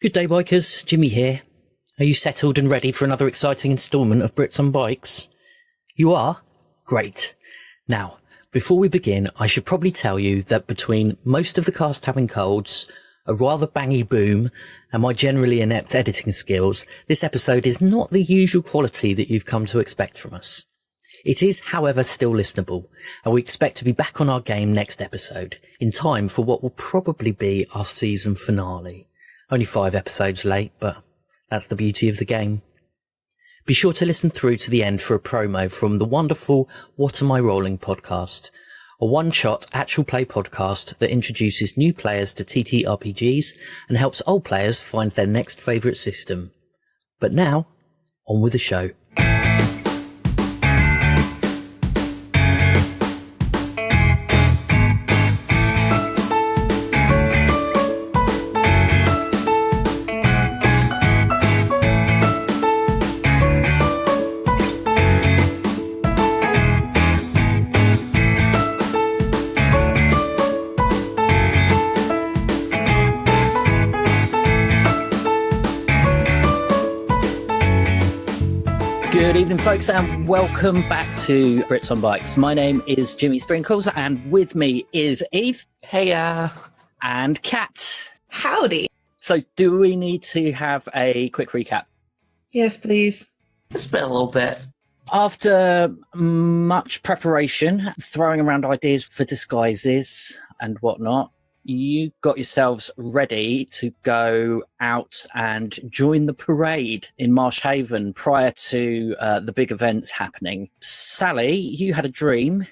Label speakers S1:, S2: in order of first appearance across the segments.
S1: Good day, bikers. Jimmy here. Are you settled and ready for another exciting instalment of Brits on Bikes? You are? Great. Now, before we begin, I should probably tell you that between most of the cast having colds, a rather bangy boom, and my generally inept editing skills, this episode is not the usual quality that you've come to expect from us. It is, however, still listenable, and we expect to be back on our game next episode, in time for what will probably be our season finale. Only 5 episodes late, but that's the beauty of the game. Be sure to listen through to the end for a promo from the wonderful What Am I Rolling podcast, a one-shot actual play podcast that introduces new players to TTRPGs and helps old players find their next favourite system. But now, on with the show. Good evening, folks, and welcome back to Brits on Bikes. My name is Jimmy Sprinkles, and with me is Eve.
S2: Hey,
S1: and Kat.
S3: Howdy.
S1: So, do we need to have a quick recap?
S3: Yes, please.
S2: it's been a little bit.
S1: After much preparation, throwing around ideas for disguises and whatnot, you got yourselves ready to go out and join the parade in Marsh Haven prior to the big events happening. Sally, you had a dream.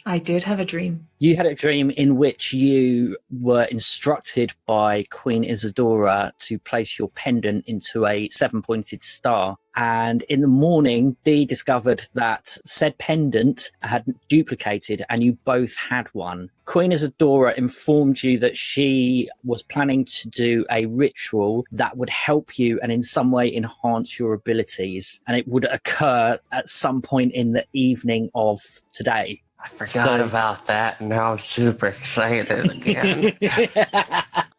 S3: I did have a dream.
S1: You had a dream in which you were instructed by Queen Isadora to place your pendant into a 7-pointed star. And in the morning, Dee discovered that said pendant had duplicated and you both had one. Queen Isadora informed you that she was planning to do a ritual that would help you and in some way enhance your abilities. And it would occur at some point in the evening of today.
S2: I forgot about that, and now I'm super excited again.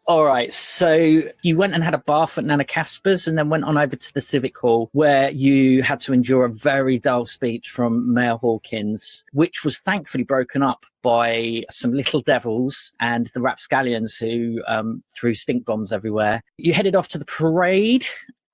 S1: All right, so you went and had a bath at Nana Casper's and then went on over to the Civic Hall where you had to endure a very dull speech from Mayor Hawkins, which was thankfully broken up by some little devils and the rapscallions who threw stink bombs everywhere. You headed off to the parade.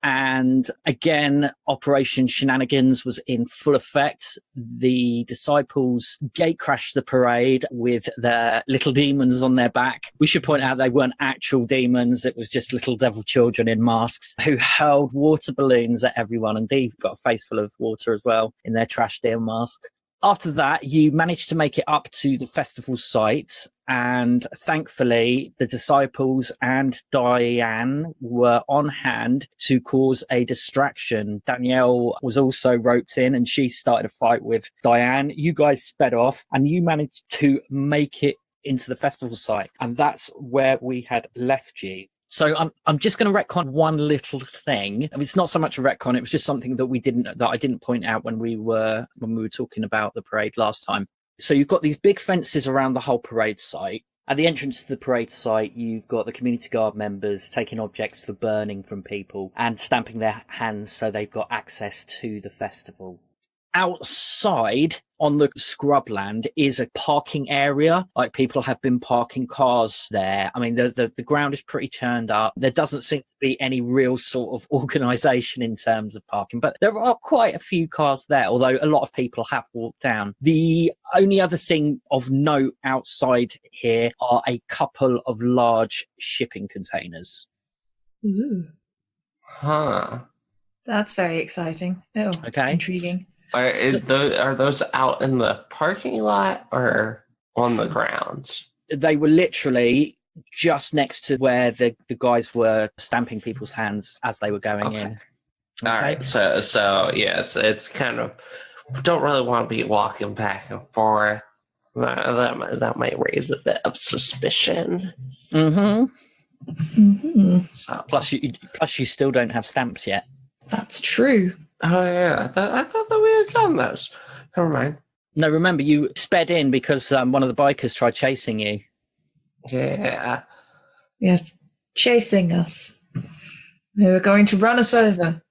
S1: And again, Operation Shenanigans was in full effect. The disciples gate crashed the parade with their little demons on their back. We should point out they weren't actual demons. It was just little devil children in masks who hurled water balloons at everyone. And they've got a face full of water as well in their trash deer mask. After that, you managed to make it up to the festival site, and thankfully, the disciples and Diane were on hand to cause a distraction. Danielle was also roped in, and she started a fight with Diane. You guys sped off, and you managed to make it into the festival site, and that's where we had left you. So I'm just going to retcon one little thing. I mean, it's not so much a retcon; it was just something that I didn't point out when we were talking about the parade last time. So you've got these big fences around the whole parade site. At the entrance to the parade site, you've got the community guard members taking objects for burning from people and stamping their hands so they've got access to the festival. Outside on the scrubland is a parking area. Like, people have been parking cars there. I mean, the ground is pretty churned up. There doesn't seem to be any real sort of organisation in terms of parking, but there are quite a few cars there, although a lot of people have walked down. The only other thing of note outside here are a couple of large shipping containers.
S3: Ooh.
S2: Huh.
S3: That's very exciting. Oh,
S1: Okay.
S3: Intriguing.
S2: Are those out in the parking lot or on the grounds?
S1: They were literally just next to where the guys were stamping people's hands as they were going in.
S2: All right. So yeah, it's kind of, don't really want to be walking back and forth. That might raise a bit of suspicion.
S1: Mm-hmm.
S3: Mm-hmm.
S2: So,
S1: Plus you still don't have stamps yet.
S3: That's true.
S2: oh yeah, I thought that we had done this. Never mind.
S1: No, remember, you sped in because one of the bikers tried chasing you.
S2: Yeah.
S3: Yes. Chasing us. They were going to run us over.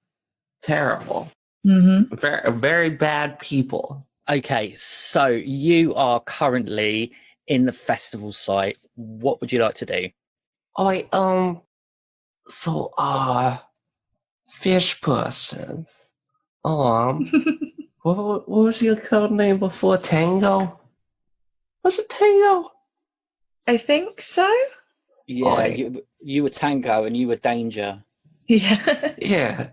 S2: Terrible.
S3: Mm-hmm.
S2: Very, very bad people.
S1: Okay, so you are currently in the festival site. What would you like to do?
S2: Oh, wait, fish person. What was your code name before Tango? Was it Tango?
S3: I think so.
S1: Yeah,
S2: Right.
S1: you were Tango and you were Danger.
S3: Yeah.
S2: Yeah,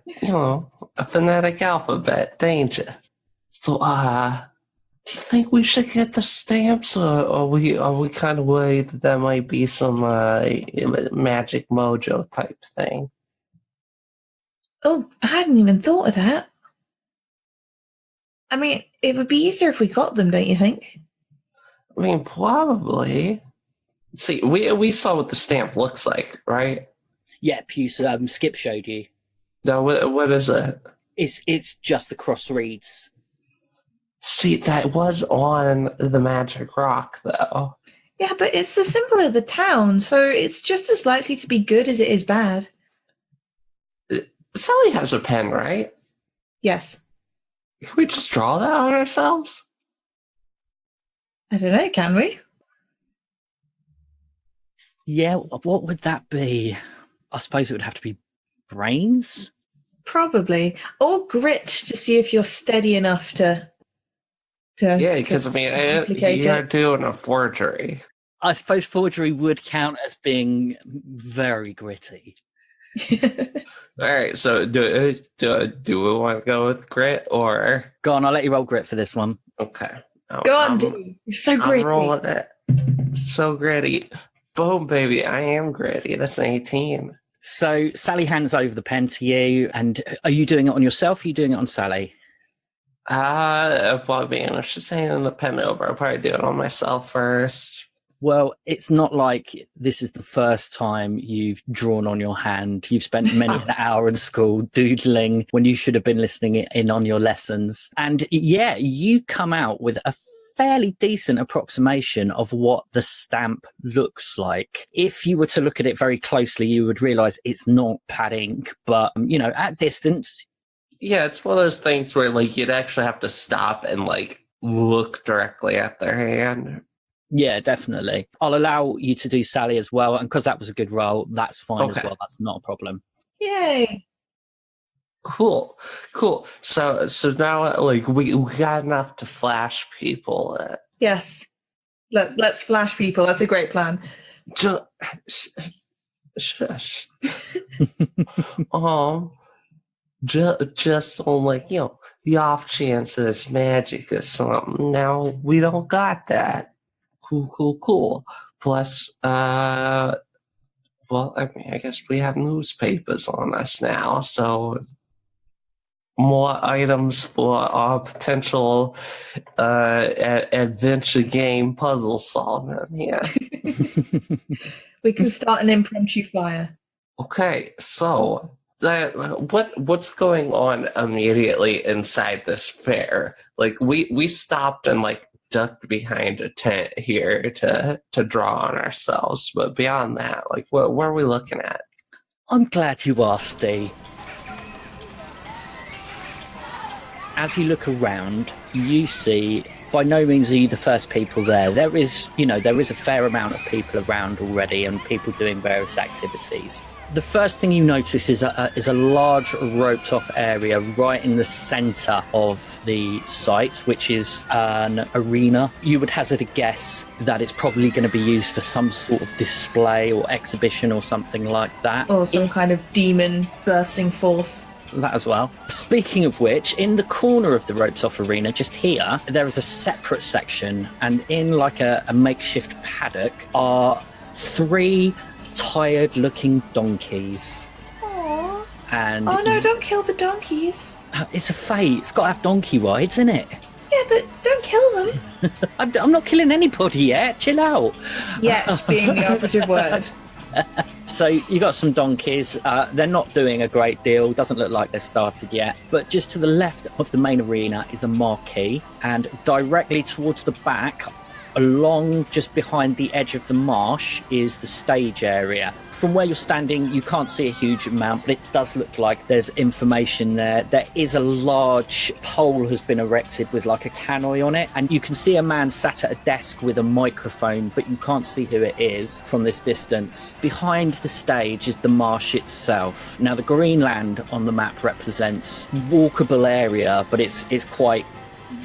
S2: a phonetic alphabet, danger. So, do you think we should get the stamps, or are we kind of worried that there might be some magic mojo type thing?
S3: Oh, I hadn't even thought of that. I mean, it would be easier if we got them, don't you think?
S2: I mean, probably. See, we saw what the stamp looks like, right?
S1: Yeah, Skip showed you.
S2: Now, what is it?
S1: It's just the cross reads.
S2: See, that was on the magic rock, though.
S3: Yeah, but it's the symbol of the town, so it's just as likely to be good as it is bad.
S2: Sally has a pen, right?
S3: Yes.
S2: Can we just draw that on ourselves?
S3: I don't know, can we?
S1: Yeah, what would that be? I suppose it would have to be brains?
S3: Probably. Or grit to see if you're steady enough to
S2: Yeah, because I mean,
S3: duplicate
S2: you're
S3: it.
S2: doing a forgery.
S1: I suppose forgery would count as being very gritty.
S2: All right, so do we want to go with grit or?
S1: Go on, I'll let you roll grit for this one.
S2: Okay.
S3: Go on, dude. You're so
S2: I'm
S3: gritty.
S2: rolling it. So gritty. Boom, baby. I am gritty. That's an 18.
S1: So Sally hands over the pen to you, and are you doing it on yourself or are you doing it on Sally?
S2: Well, I mean, I should handing the pen over. I'll probably do it on myself first.
S1: Well, it's not like this is the first time you've drawn on your hand. You've spent many an hour in school doodling when you should have been listening in on your lessons. And yeah, you come out with a fairly decent approximation of what the stamp looks like. If you were to look at it very closely, you would realize it's not pad ink, but at distance.
S2: Yeah, it's one of those things where like you'd actually have to stop and like look directly at their hand.
S1: Yeah, definitely. I'll allow you to do Sally as well. And because that was a good roll, that's fine as
S2: Okay.
S1: well. That's not a problem.
S3: Yay.
S2: Cool. So now like we got enough to flash people.
S3: Yes. Let's flash people. That's a great plan.
S2: Shush. Just on like the off chance that it's magic or something. Now we don't got that. Cool. Plus, well, I mean, I guess we have newspapers on us now, so more items for our potential adventure game puzzle solving here.
S3: We can start an impromptu fire.
S2: Okay, so what's going on immediately inside this fair? Like we stopped and like ducked behind a tent here to draw on ourselves, but beyond that, like what are we looking at?
S1: I'm glad you asked, Dee. As you look around, you see, by no means are you the first people there. There is a fair amount of people around already and people doing various activities. The first thing you notice is a large roped-off area right in the centre of the site, which is an arena. You would hazard a guess that it's probably going to be used for some sort of display or exhibition or something like that.
S3: Or some kind of demon bursting forth.
S1: That as well. Speaking of which, in the corner of the ropes-off arena, just here, there is a separate section, and in like a makeshift paddock are 3 tired-looking donkeys.
S3: Aww.
S1: And
S3: oh no, don't kill the donkeys.
S1: It's a fate. It's got to have donkey rides, isn't it?
S3: Yeah, but don't kill them.
S1: I'm not killing anybody yet. Chill out.
S3: Yet being the operative word.
S1: So you got some donkeys. They're not doing a great deal. Doesn't look like they've started yet. But just to the left of the main arena is a marquee, and directly towards the back, along just behind the edge of the marsh, is the stage area. from where you're standing, you can't see a huge amount, but it does look like there's information there. There is a large pole has been erected with like a tannoy on it, and you can see a man sat at a desk with a microphone, but you can't see who it is from this distance. Behind the stage is the marsh itself. Now, the green land on the map represents walkable area, but it's quite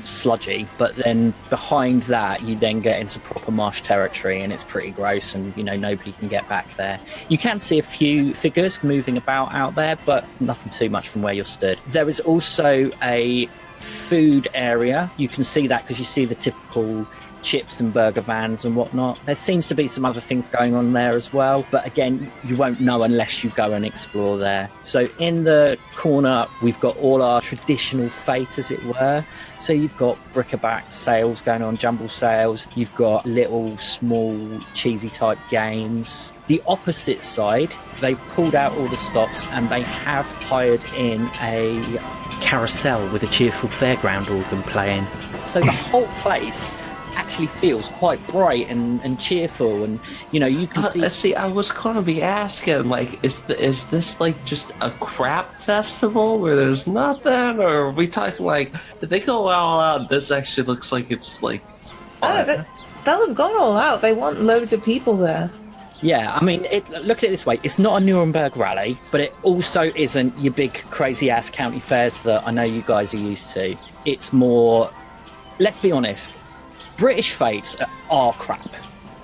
S1: sludgy. But then behind that, you then get into proper marsh territory, and it's pretty gross, and nobody can get back there. You can see a few figures moving about out there, but nothing too much from where you're stood. There is also a food area. You can see that because you see the typical chips and burger vans and whatnot. There seems to be some other things going on there as well, but again, you won't know unless you go and explore there. So in the corner, we've got all our traditional fete, as it were. So you've got bric-a-brac sales going on, jumble sales. You've got little, small, cheesy type games. The opposite side, they've pulled out all the stops and they have hired in a carousel with a cheerful fairground organ playing. So the whole place actually feels quite bright and cheerful, and you can
S2: see. I was gonna be asking, like, is this like just a crap festival where there's nothing, or are we talking like, did they go all out? This actually looks like it's like,
S3: they'll have gone all out. They want loads of people there.
S1: Yeah, I mean, look at it this way. It's not a Nuremberg rally, but it also isn't your big crazy-ass county fairs that I know you guys are used to. It's more, let's be honest, British fates are crap.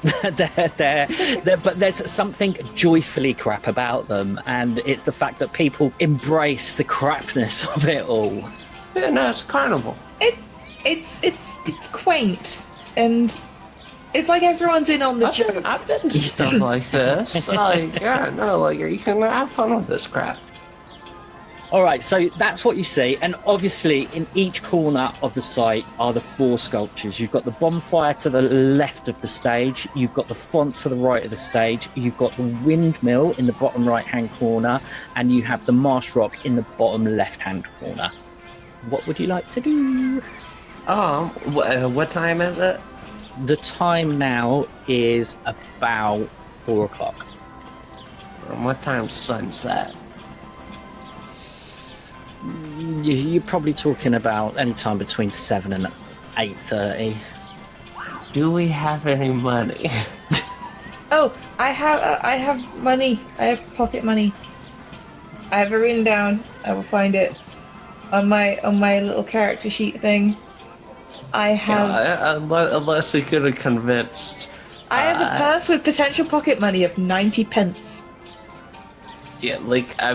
S1: But there's something joyfully crap about them, and it's the fact that people embrace the crapness of it all.
S2: Yeah, no, it's a carnival.
S3: It's quaint, and it's like everyone's in on the joke.
S2: I've been to stuff like this. Like, yeah, no, like, you can have fun with this crap.
S1: All right, so that's what you see. And obviously, in each corner of the site are the 4 sculptures. You've got the bonfire to the left of the stage. You've got the font to the right of the stage. You've got the windmill in the bottom right-hand corner. And you have the marsh rock in the bottom left-hand corner. What would you like to do?
S2: What time is it?
S1: The time now is about 4 o'clock.
S2: What time's sunset?
S1: You're probably talking about any time between 7 and 8:30.
S2: Do we have any money?
S3: Oh, I have money. I have pocket money. I have it written down. I will find it on my little character sheet thing. I have.
S2: Unless we could have convinced.
S3: I have a purse with potential pocket money of 90 pence.
S2: Yeah, like, I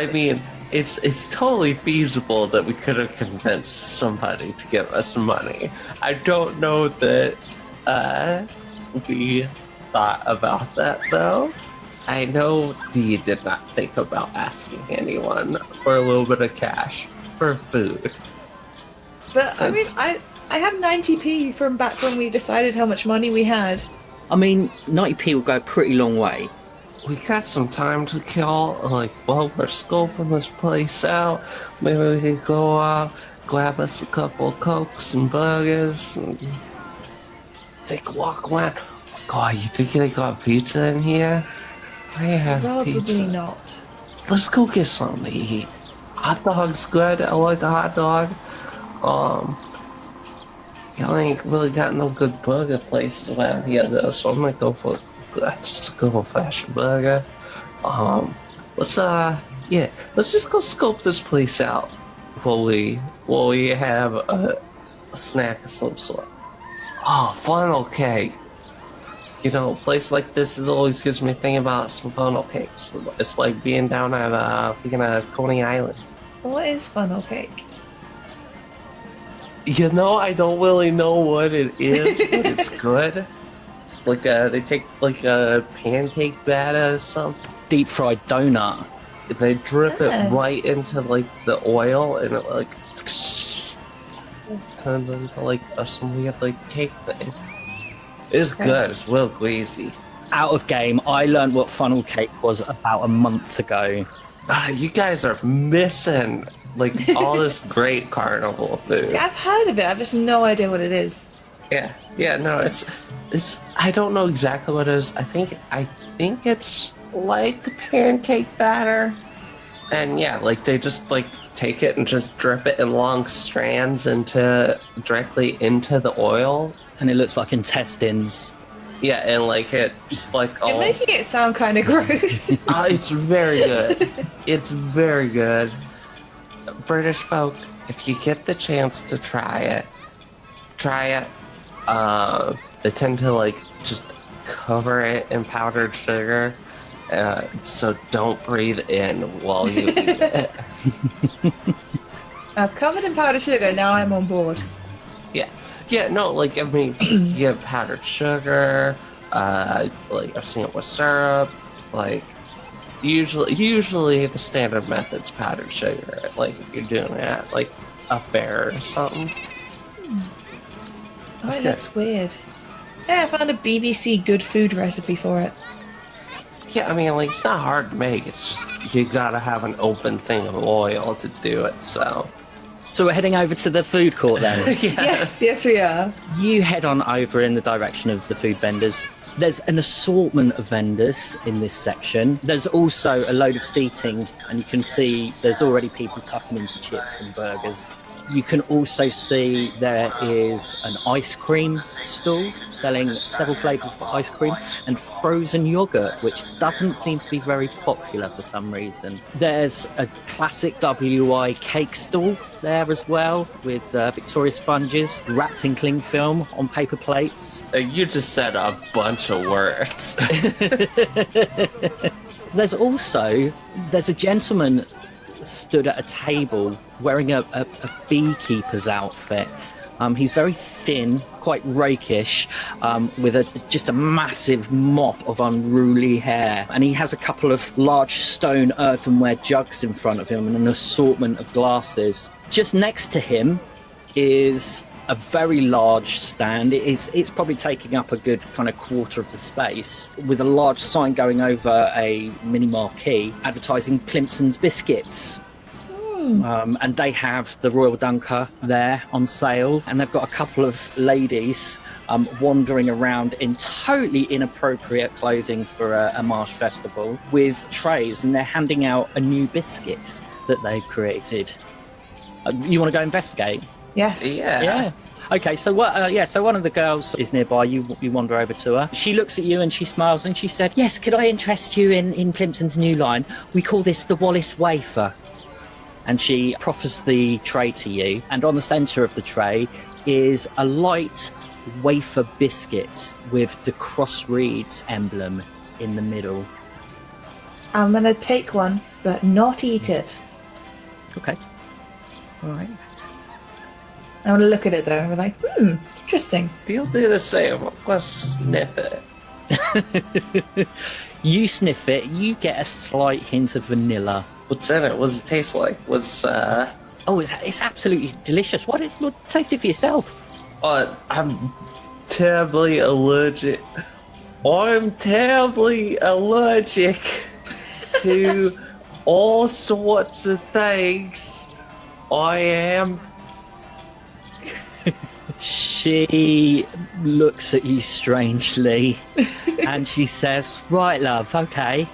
S2: mean, it's totally feasible that we could have convinced somebody to give us some money. I don't know that we thought about that, though. I know Dee did not think about asking anyone for a little bit of cash for food.
S3: But, I mean, I have 90p from back when we decided how much money we had.
S1: I mean, 90p will go a pretty long way.
S2: We got some time to kill, like, while we're scoping this place out. Maybe we could go grab us a couple of Cokes and burgers and take a walk around. God, you think they got pizza in here? I have
S3: Probably
S2: pizza.
S3: not.
S2: Let's go get something to eat. Hot dog's good. I like a hot dog. Y'all ain't really got no good burger places around here, though, so I'm gonna go for just a good old-fashioned burger. Let's just go scope this place out while we have a snack of some sort. Oh, funnel cake. You know, a place like this always gives me a thing about some funnel cakes. It's like being down at Coney Island.
S3: What is funnel cake?
S2: You know, I don't really know what it is, but it's good. Like they take like a pancake batter or something.
S1: Deep fried donut.
S2: They drip it right into like the oil, and it like turns into like some weird like cake thing. It's good. It's real greasy.
S1: Out of game, I learned what funnel cake was about a month ago.
S2: You guys are missing like all this great carnival food.
S3: See, I've heard of it. I've just no idea what it is.
S2: Yeah, no, it's. I don't know exactly what it is. I think it's like pancake batter. And yeah, like they just like take it and just drip it in long strands directly into the oil.
S1: And it looks like intestines.
S2: Yeah, and like it just like all.
S3: You're making it sound kind of gross.
S2: It's very good. It's very good. British folk, if you get the chance to try it. They tend to like just cover it in powdered sugar, so don't breathe in while you eat it.
S3: Covered in powdered sugar, now I'm on board.
S2: Yeah, no, like, I mean, you get powdered sugar, like, I've seen it with syrup, like, usually the standard method's powdered sugar, like, if you're doing it at, like, a fair or something.
S3: Oh, it looks weird. Yeah, I found a BBC good food recipe for it.
S2: Yeah, I mean, like, it's not hard to make, it's just, you gotta have an open thing of oil to do it, so...
S1: So we're heading over to the food court then.
S3: Yes, we are.
S1: You head on over in the direction of the food vendors. There's an assortment of vendors in this section. There's also a load of seating, and you can see there's already people tucking into chips and burgers. You can also see there is an ice cream stall selling several flavours of ice cream and frozen yoghurt, which doesn't seem to be very popular for some reason. There's a classic WI cake stall there as well, with Victoria sponges wrapped in cling film on paper plates.
S2: You just said a bunch of words.
S1: There's a gentleman stood at a table wearing a beekeeper's outfit. He's very thin, quite rakish, with just a massive mop of unruly hair. And he has a couple of large stone earthenware jugs in front of him and an assortment of glasses. Just next to him is a very large stand. It's probably taking up a good kind of quarter of the space, with a large sign going over a mini marquee advertising Plimpton's biscuits. And they have the Royal Dunker there on sale, and they've got a couple of ladies wandering around in totally inappropriate clothing for a marsh festival with trays, and they're handing out a new biscuit that they've created. You want to go investigate?
S3: Yes.
S2: Yeah.
S1: Okay, so what? So one of the girls is nearby. You wander over to her. She looks at you and she smiles and she said, "Yes, could I interest you in Plimpton's new line? We call this the Wallace Wafer." And she proffers the tray to you, and on the centre of the tray is a light wafer biscuit with the Cross Reeds emblem in the middle.
S3: I'm going to take one, but not eat it.
S1: Okay. All right.
S3: I want to look at it though. I'm like, interesting.
S2: You'll do the same. I'm gonna sniff it.
S1: You sniff it, you get a slight hint of vanilla.
S2: What's in it? What does it taste like?
S1: Oh, it's absolutely delicious. Well, taste it for yourself.
S2: I'm terribly allergic. I'm terribly allergic to all sorts of things. I am.
S1: She looks at you strangely and she says, "Right, love, okay.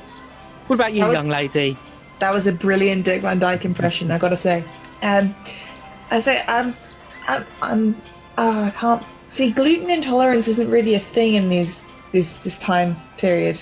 S1: What about you, young lady?"
S3: That was a brilliant Dick Van Dyke impression, I gotta say. I say, I can't see, gluten intolerance isn't really a thing in this time period.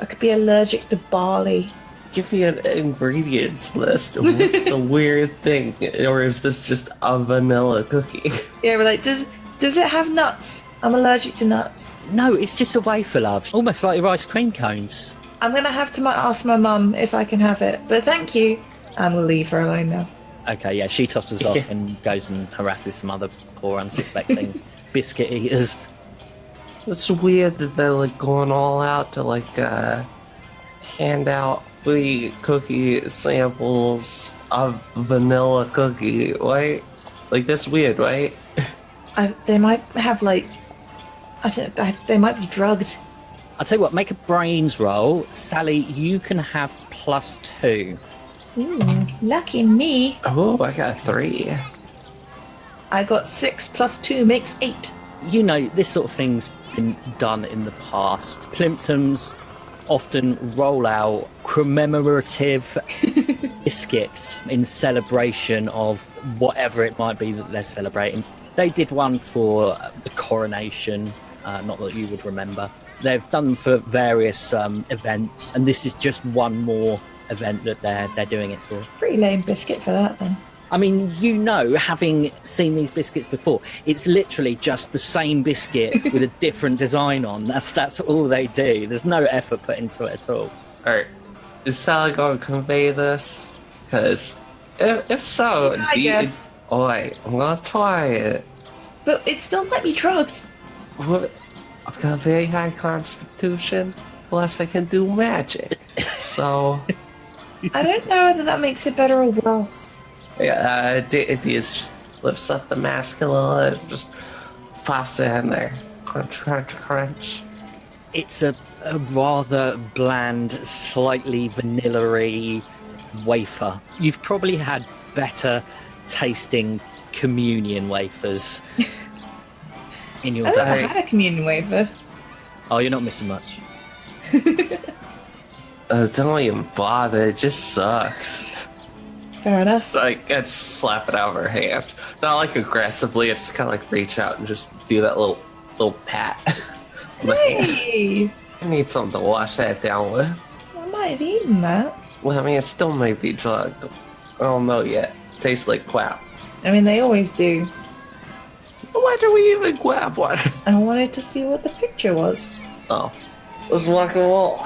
S3: I could be allergic to barley.
S2: Give me an ingredients list. What's the weird thing? Or is this just a vanilla cookie?
S3: Yeah, we're like, does it have nuts? I'm allergic to nuts.
S1: No, it's just a wafer, love. Almost like your ice cream cones.
S3: I'm going to have to ask my mum if I can have it. But thank you. And we'll leave her alone now.
S1: Okay, yeah, she tosses off and goes and harasses some other poor unsuspecting biscuit eaters.
S2: It's weird that they're like going all out to like hand out free cookie samples of vanilla cookie, right? Like, that's weird, right?
S3: They might have like, they might be drugged.
S1: I'll tell you what, make a brains roll. Sally, you can have +2.
S3: Lucky me.
S2: Oh, I got 3.
S3: I got 6 + 2 makes 8.
S1: You know, this sort of thing's been done in the past. Plimpton's often roll out commemorative biscuits in celebration of whatever it might be that they're celebrating. They did one for the coronation, not that you would remember. They've done for various events, and this is just one more event that they're doing it for.
S3: Pretty lame biscuit for that, then.
S1: I mean, having seen these biscuits before, it's literally just the same biscuit with a different design on. That's all they do. There's no effort put into it at all.
S2: Alright, is Sally going to convey this? Because if so,
S3: I guess.
S2: Alright, I'm going to try it.
S3: But it still might be drugged.
S2: What? I've got a very high constitution, plus I can do magic. So...
S3: I don't know whether that makes it better or worse.
S2: Yeah, Dee's just lifts up the mask a little and just pops it in there. Crunch, crunch, crunch.
S1: It's a rather bland, slightly vanilla-y wafer. You've probably had better tasting communion wafers in your
S3: I've
S1: day.
S3: never had a communion wafer.
S1: Oh, you're not missing much.
S2: Don't even bother, it just sucks.
S3: Fair enough.
S2: Like, I just slap it out of her hand. Not like aggressively, I just kind of like reach out and just do that little pat. on the hand.
S3: Hey!
S2: I need something to wash that down with.
S3: I might have eaten that.
S2: Well, I mean, it still may be drugged. I don't know yet. Tastes like crap.
S3: I mean, they always do.
S2: Why do we even grab one?
S3: I wanted to see what the picture was.
S2: Oh. Let's rock and roll.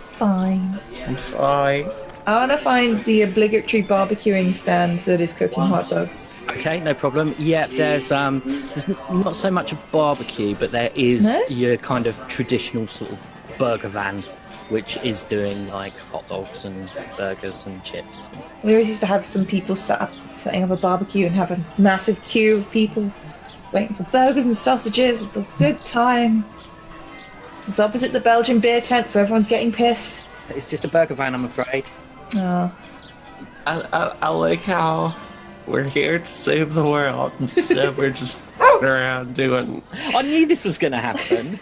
S3: Fine.
S2: I'm sorry.
S3: I want to find the obligatory barbecuing stand that is cooking hot dogs.
S1: Okay, no problem. Yeah, there's not so much a barbecue, but there is
S3: No?
S1: your kind of traditional sort of burger van, which is doing like hot dogs and burgers and chips.
S3: We always used to have some people setting up a barbecue and have a massive queue of people waiting for burgers and sausages. It's a good time. It's opposite the Belgian beer tent, so everyone's getting pissed.
S1: It's just a burger van, I'm afraid.
S3: Oh.
S2: I like how we're here to save the world. Instead, we're just f***ing around doing...
S1: I knew this was going to happen.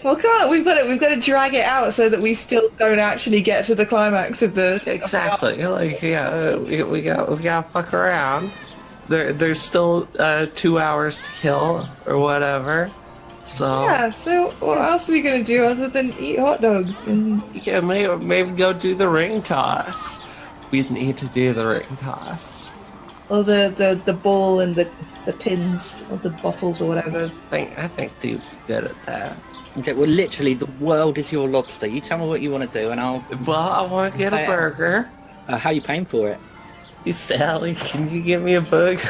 S3: Well, come on, we've got to drag it out so that we still don't actually get to the climax of the...
S2: Exactly. Like, yeah, we gotta fuck around. There's still 2 hours to kill, or whatever. So...
S3: Yeah, so what else are we going to do other than eat hot dogs? And
S2: Yeah, maybe go do the ring toss. We need to do the ring toss.
S3: or the ball and the pins or the bottles or whatever.
S2: I think Dee's good at that.
S1: Okay, well, literally, the world is your lobster. You tell me what you want to do, and I'll...
S2: Well, I want to get a burger.
S1: how are you paying for it?
S2: Hey, Sally, can you give me a burger?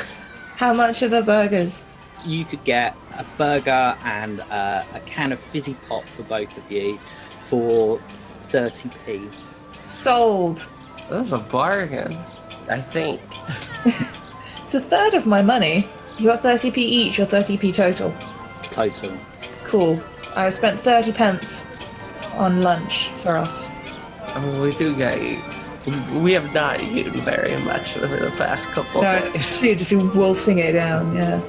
S3: How much are the burgers?
S1: You could get a burger and a can of fizzy pop for both of you for 30p.
S3: Sold.
S2: That's a bargain, I think.
S3: It's a third of my money. Is that 30p each or 30p total?
S1: Total.
S3: Cool. I spent 30 pence on lunch for us.
S2: I mean, we do get eat. We have not eaten very much over the past couple of days.
S3: You're just wolfing it down, yeah.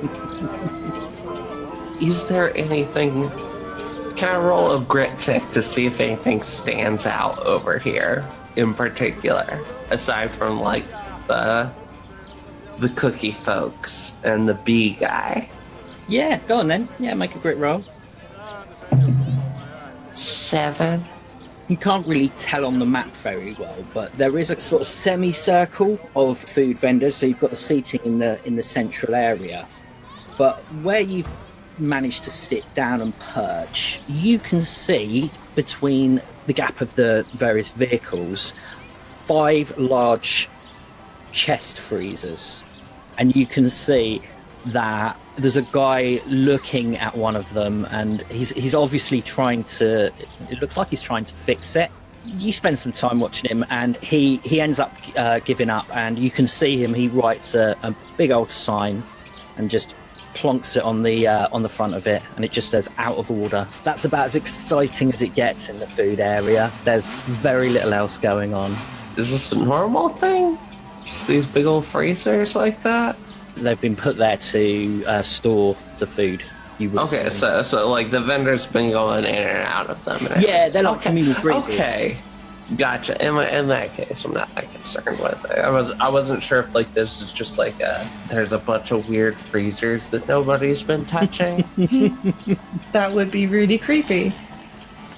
S2: Is there anything... Can I roll a grit check to see if anything stands out over here in particular? Aside from, like, the cookie folks and the bee guy.
S1: Yeah, go on then. Yeah, make a grit roll.
S2: 7.
S1: You can't really tell on the map very well, but there is a sort of semicircle of food vendors. So you've got the seating in the central area, but where you've managed to sit down and perch, you can see between the gap of the various vehicles 5 large chest freezers, and you can see that there's a guy looking at one of them, and he's obviously trying to... It looks like he's trying to fix it. You spend some time watching him, and he ends up giving up, and you can see him. He writes a big old sign and just plonks it on the front of it, and it just says "out of order." That's about as exciting as it gets in the food area. There's very little else going on.
S2: Is this a normal thing? Just these big old freezers like that?
S1: They've been put there to store the food. You would
S2: Okay,
S1: assume.
S2: so like the vendors been going in and out of them. And
S1: Yeah, they're like
S2: okay.
S1: communal freezers.
S2: Okay, gotcha. In that case, I'm not that concerned with it. I wasn't sure if like this is just like there's a bunch of weird freezers that nobody's been touching.
S3: That would be really creepy.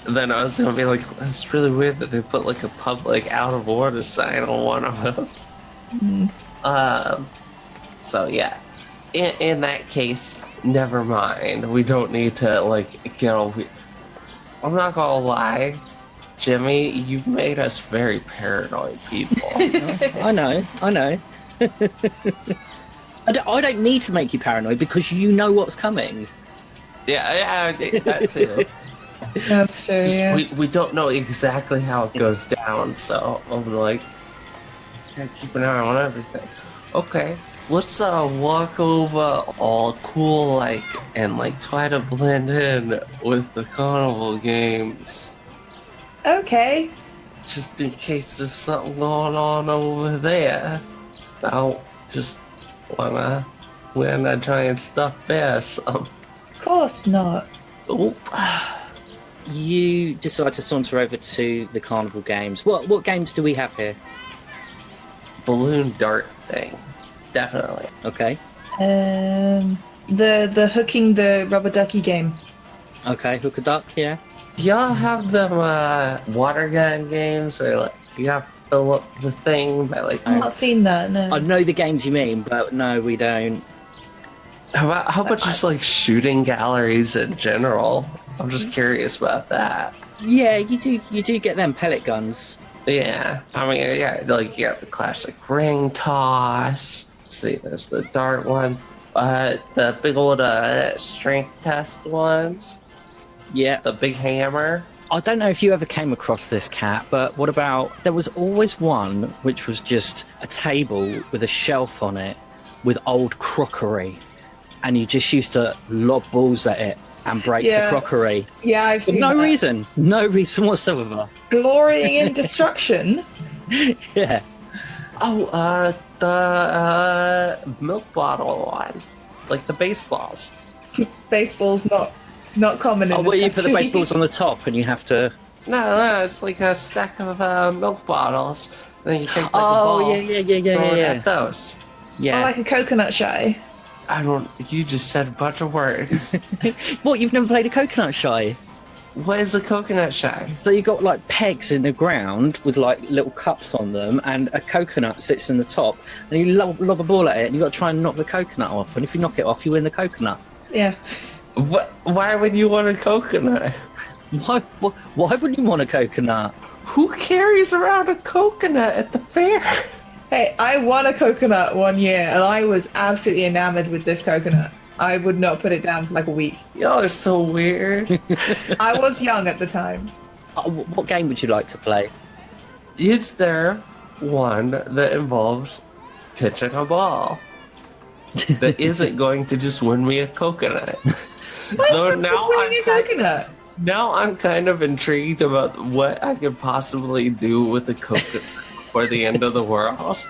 S2: Then I was gonna be like, it's really weird that they put like a public out of order sign on one of them. So yeah, in that case, never mind. We don't need to like get all. I'm not gonna lie, Jimmy, you've made us very paranoid people.
S1: I know. I don't need to make you paranoid because you know what's coming.
S2: yeah, that too.
S3: That's true,
S2: Just,
S3: yeah.
S2: we don't know exactly how it goes down, so I'm like, gotta keep an eye on everything. Okay, let's walk over all cool like and like try to blend in with the carnival games,
S3: Okay.
S2: just in case there's something going on over there. I don't just wanna try and stuff there. So,
S3: Of course not.
S2: oop.
S1: You decide to saunter over to the carnival games. What games do we have here?
S2: Balloon dart thing, definitely.
S1: Okay.
S3: The hooking the rubber ducky game.
S1: Okay, hook a duck, yeah.
S2: Do y'all have them water gun games where like you have to fill up the thing by like
S3: I've not seen that, no.
S1: I know the games you mean, but no, we don't.
S2: how about just like shooting galleries in general? I'm just curious about that.
S1: Yeah, you do get them pellet guns.
S2: Yeah, I mean, yeah, like you got the classic ring toss. See, there's the dart one. The big old strength test ones.
S1: Yeah.
S2: The big hammer.
S1: I don't know if you ever came across this, Cat, but what about... There was always one which was just a table with a shelf on it with old crockery, and you just used to lob balls at it and break the crockery.
S3: Yeah, I've
S1: For
S3: seen
S1: no
S3: that.
S1: no reason whatsoever.
S3: Glorying in destruction.
S1: Yeah.
S2: Oh, the milk bottle one, like the baseballs.
S3: Baseball's not common in
S1: Oh,
S3: this
S1: well, you put the
S3: country.
S1: baseballs on the top and you have to...
S2: No, it's like a stack of milk bottles. And then you take like a
S1: Oh,
S2: ball,
S1: yeah.
S2: throw it
S1: Yeah.
S2: at those.
S1: Yeah.
S3: Or like a coconut shy.
S2: I don't. You just said a bunch of words.
S1: What, you've never played a coconut shy?
S2: What is a coconut shy?
S1: So you got like pegs in the ground with like little cups on them, and a coconut sits in the top, and you lob a ball at it, and you got to try and knock the coconut off. And if you knock it off, you win the coconut.
S3: Yeah.
S2: What? Why would you want a coconut?
S1: Why wouldn't you want a coconut?
S2: Who carries around a coconut at the fair?
S3: Hey, I won a coconut one year, and I was absolutely enamored with this coconut. I would not put it down for like a week.
S2: Y'all are so weird.
S3: I was young at the time.
S1: What game would you like to play?
S2: Is there one that involves pitching a ball that isn't going to just win me a coconut? Though
S3: Coconut.
S2: now I'm kind of intrigued about what I could possibly do with a coconut before the end of the world.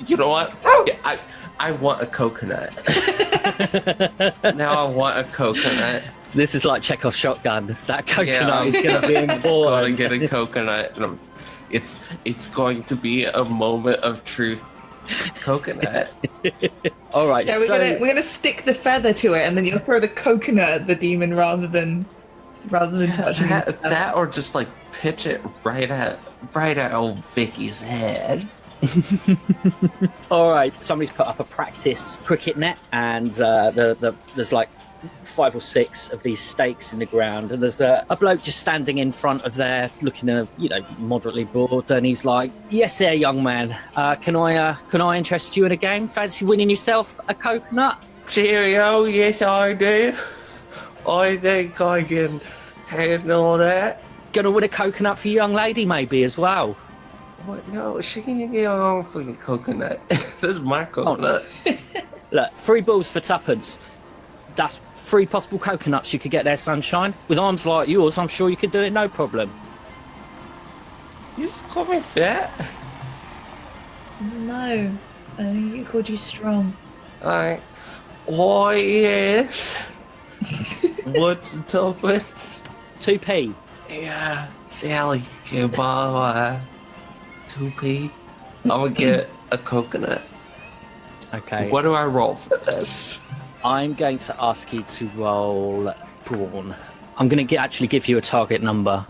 S2: You know what? I want a coconut. Now I want a coconut.
S1: This is like Chekhov's shotgun. That coconut
S2: Yeah.
S1: is going to be
S2: I'm going
S1: important.
S2: to get a coconut. And it's going to be a moment of truth. Coconut.
S1: All right,
S3: Yeah,
S1: so
S3: we're gonna stick the feather to it, and then you'll throw the coconut at the demon rather than touching it.
S2: that or just like pitch it right at old Vicky's head.
S1: all right, somebody's put up a practice cricket net, and there's like 5 or 6 of these stakes in the ground, and there's a bloke just standing in front of there looking moderately bored, and he's like, yes there, young man, can I interest you in a game? Fancy winning yourself a coconut?
S2: Cheerio, yes I do. I think I can handle that.
S1: Gonna win a coconut for your young lady maybe as well?
S2: What? No, she can get on for the coconut. This is my coconut.
S1: Look, 3 balls for tuppence. That's 3 possible coconuts you could get there, sunshine. With arms like yours, I'm sure you could do it no problem.
S2: You just call me fat?
S3: No, I think it called you strong.
S2: Alright. Oh, yes. What's the tuppence?
S1: 2p.
S2: Yeah, Sally, can you borrow 2p? I'm gonna get a coconut.
S1: Okay.
S2: What do I roll for this?
S1: I'm going to ask you to roll brawn. I'm going to actually give you a target number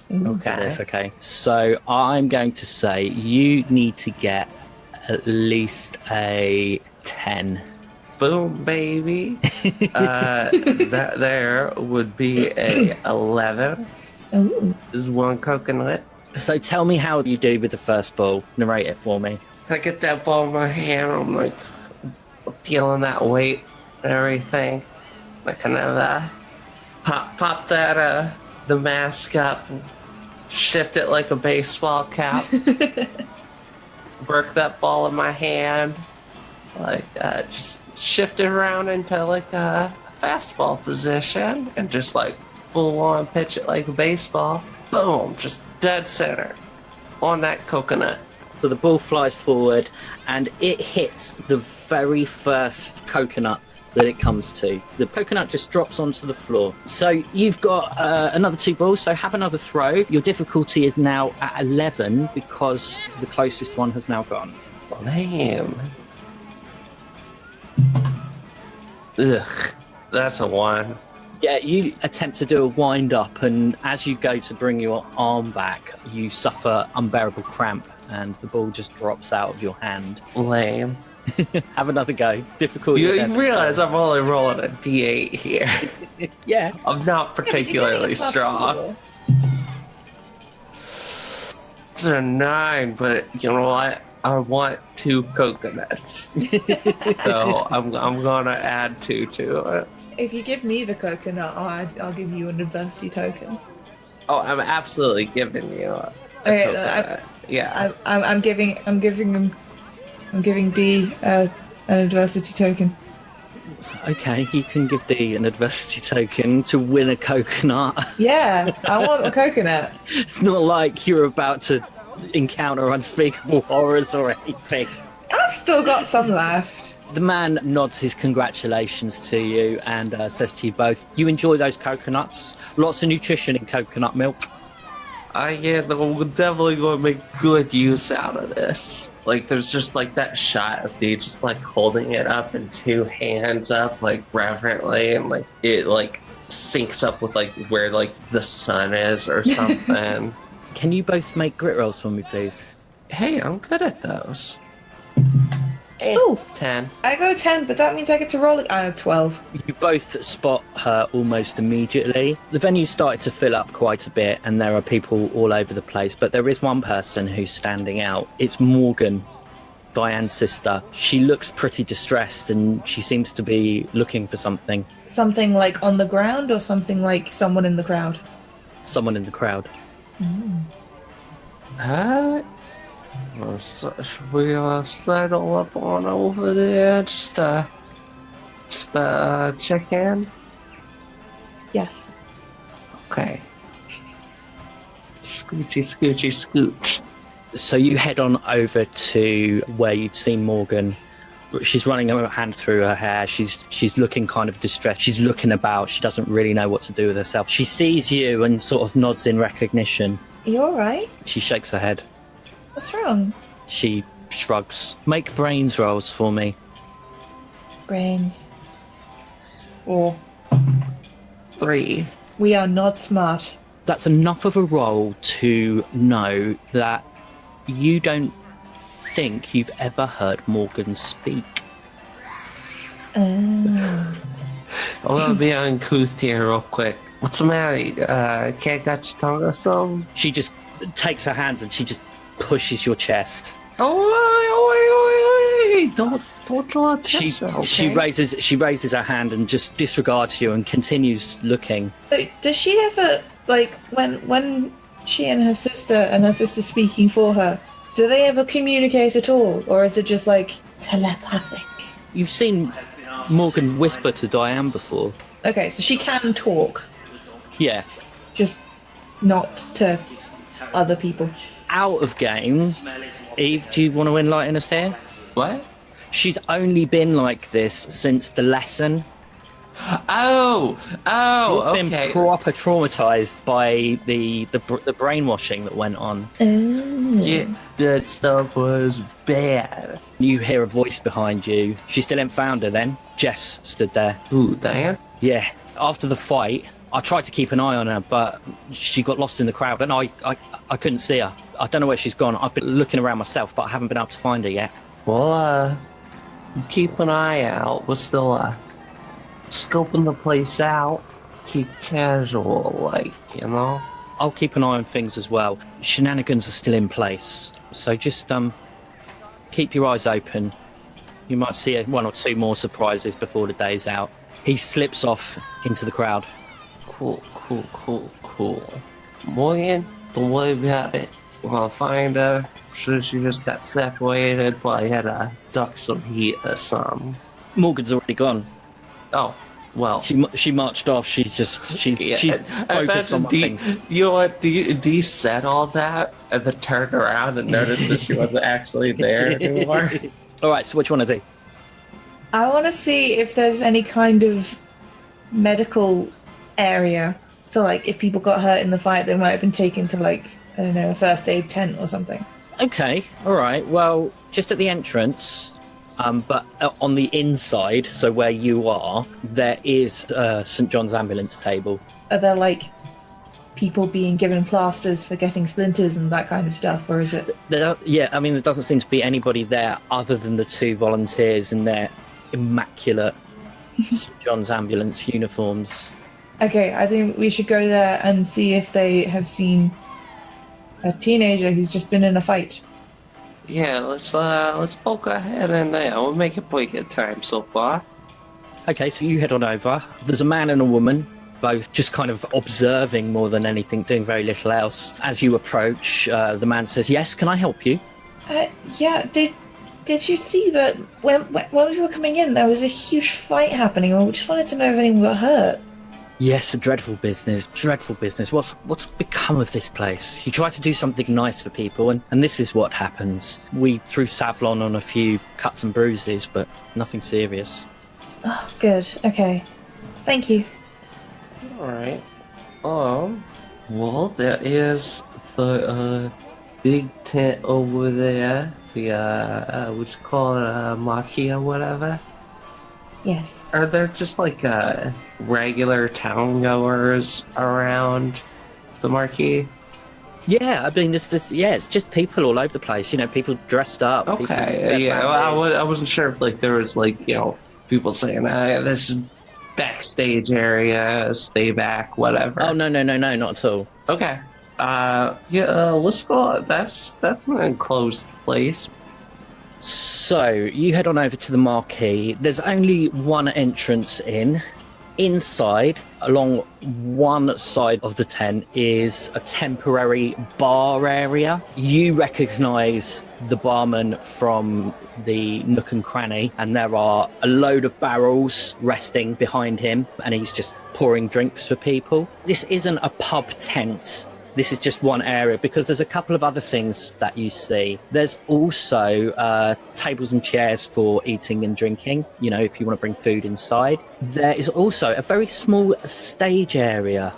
S1: for this, okay? So I'm going to say you need to get at least a 10.
S2: Boom, baby. That there would be a 11.
S3: Ooh.
S2: There's one coconut.
S1: So tell me how you do with the first ball. Narrate it for me.
S2: I get that ball in my hand. I'm like feeling that weight and everything. I kind of pop that the mask up, and shift it like a baseball cap. Work that ball in my hand, like just shift it around into like a fastball position, and just like full on pitch it like a baseball. Boom, just dead center on that coconut.
S1: So the ball flies forward and it hits the very first coconut that it comes to. The coconut just drops onto the floor. So you've got another 2 balls, so have another throw. Your difficulty is now at 11 because the closest one has now gone.
S2: Damn. Ugh, that's a 1.
S1: Yeah, you attempt to do a wind up, and as you go to bring your arm back, you suffer unbearable cramp and the ball just drops out of your hand.
S2: Lame.
S1: Have another go. Difficulty.
S2: You realize I'm only rolling a d8 here.
S1: Yeah.
S2: I'm not particularly strong. It's a 9, but you know what? I want 2 coconuts. So I'm gonna add 2 to it.
S3: If you give me the coconut, I'll give you an adversity token.
S2: Oh, I'm absolutely giving you a
S3: Okay,
S2: coconut. Yeah.
S3: I'm giving Dee an adversity token.
S1: Okay, you can give Dee an adversity token to win a coconut.
S3: Yeah, I want a coconut.
S1: It's not like you're about to encounter unspeakable horrors or anything.
S3: I've still got some left.
S1: The man nods his congratulations to you and says to you both, you enjoy those coconuts. Lots of nutrition in coconut milk.
S2: Yeah, we're definitely going to make good use out of this. Like, there's just like that shot of Dee just like holding it up and 2 hands up, like reverently, and like it like syncs up with like where like the sun is or something.
S1: Can you both make grit rolls for me, please?
S2: Hey, I'm good at those.
S3: Ooh.
S2: 10.
S3: I got a 10, but that means I get to roll it. I have 12.
S1: You both spot her almost immediately. The venue's started to fill up quite a bit and there are people all over the place, but there is one person who's standing out. It's Morgan, Diane's sister. She looks pretty distressed and she seems to be looking for something.
S3: Something like on the ground or something like someone in the crowd?
S1: Someone in the crowd.
S2: Should we settle up on over there? Just check in?
S3: Yes.
S2: Okay. Scoochy, scoochy, scooch.
S1: So you head on over to where you've seen Morgan. She's running her hand through her hair. She's looking kind of distressed. She's looking about. She doesn't really know what to do with herself. She sees you and sort of nods in recognition.
S3: You alright?
S1: She shakes her head.
S3: What's wrong?
S1: She shrugs. Make brains rolls for me.
S3: Brains. 4.
S2: 3.
S3: We are not smart.
S1: That's enough of a roll to know that you don't think you've ever heard Morgan speak.
S2: I'm gonna be uncouth here real quick. What's the matter? Can't got your tongue or something?
S1: She just takes her hands and she just pushes your chest.
S2: Oh, don't draw attention. Okay?
S1: She raises her hand and just disregards you and continues looking.
S3: But does she ever, like, when she and her sister speaking for her, do they ever communicate at all? Or is it just, like, telepathic?
S1: You've seen Morgan whisper to Diane before.
S3: Okay, so she can talk,
S1: Yeah.
S3: just not to other people.
S1: Out of game. Eve, do you want to enlighten us here?
S2: What?
S1: She's only been like this since the lesson.
S2: Oh,
S1: She's been proper traumatized by the brainwashing that went on.
S2: Yeah, that stuff was bad.
S1: You hear a voice behind you. She still ain't found her then. Jeff's stood there.
S2: Ooh, Diane?
S1: Yeah. After the fight, I tried to keep an eye on her, but she got lost in the crowd and I couldn't see her. I don't know where she's gone. I've been looking around myself, but I haven't been able to find her yet.
S2: Well, keep an eye out. We're still, scoping the place out. Keep casual,
S1: I'll keep an eye on things as well. Shenanigans are still in place, so just keep your eyes open. You might see one or two more surprises before the day's out. He slips off into the crowd.
S2: Cool. Morgan, don't worry about it. We're gonna find her. I'm sure she just got separated. Probably had to duck some heat or something.
S1: Morgan's already gone.
S2: Oh, well.
S1: She marched off. She's focused on one thing.
S2: You know what? Dee said all that and then turned around and noticed that she wasn't actually there anymore.
S1: All right, so what do you want to do?
S3: I want to see if there's any kind of medical area. So, if people got hurt in the fight, they might have been taken to, I don't know, a first aid tent or something.
S1: Okay, all right. Well, just at the entrance, but on the inside, so where you are, there is St. John's ambulance table.
S3: Are there, people being given plasters for getting splinters and that kind of stuff, or is it?
S1: There doesn't seem to be anybody there other than the two volunteers in their immaculate St. John's ambulance uniforms.
S3: Okay, I think we should go there and see if they have seen a teenager who's just been in a fight.
S2: Yeah, let's poke our head in there. We'll make a pretty good time so far.
S1: Okay, so you head on over. There's a man and a woman, both just kind of observing more than anything, doing very little else. As you approach, the man says, "Yes, can I help you?"
S3: Yeah, did you see that when we were coming in, there was a huge fight happening? I just wanted to know if anyone got hurt.
S1: Yes, a dreadful business. What's become of this place? You try to do something nice for people, and this is what happens. We threw Savlon on a few cuts and bruises, but nothing serious.
S3: Oh, good. Okay. Thank you.
S2: Alright. Well, there is the big tent over there. The, what you call it, marquee or whatever.
S3: Yes.
S2: Are there just regular town goers around the marquee?
S1: Yeah, I mean, it's just people all over the place. People dressed up.
S2: Okay, yeah. Well, I wasn't sure if there was people saying this is backstage area, stay back, whatever.
S1: Oh no, not at all.
S2: Okay. Let's go. That's an enclosed place.
S1: So you head on over to the marquee. There's only one entrance in. Inside, along one side of the tent, is a temporary bar area. You recognise the barman from the nook and cranny, and there are a load of barrels resting behind him, and he's just pouring drinks for people. This isn't a pub tent. This is just one area because there's a couple of other things that you see. There's also tables and chairs for eating and drinking, if you want to bring food inside. There is also a very small stage area,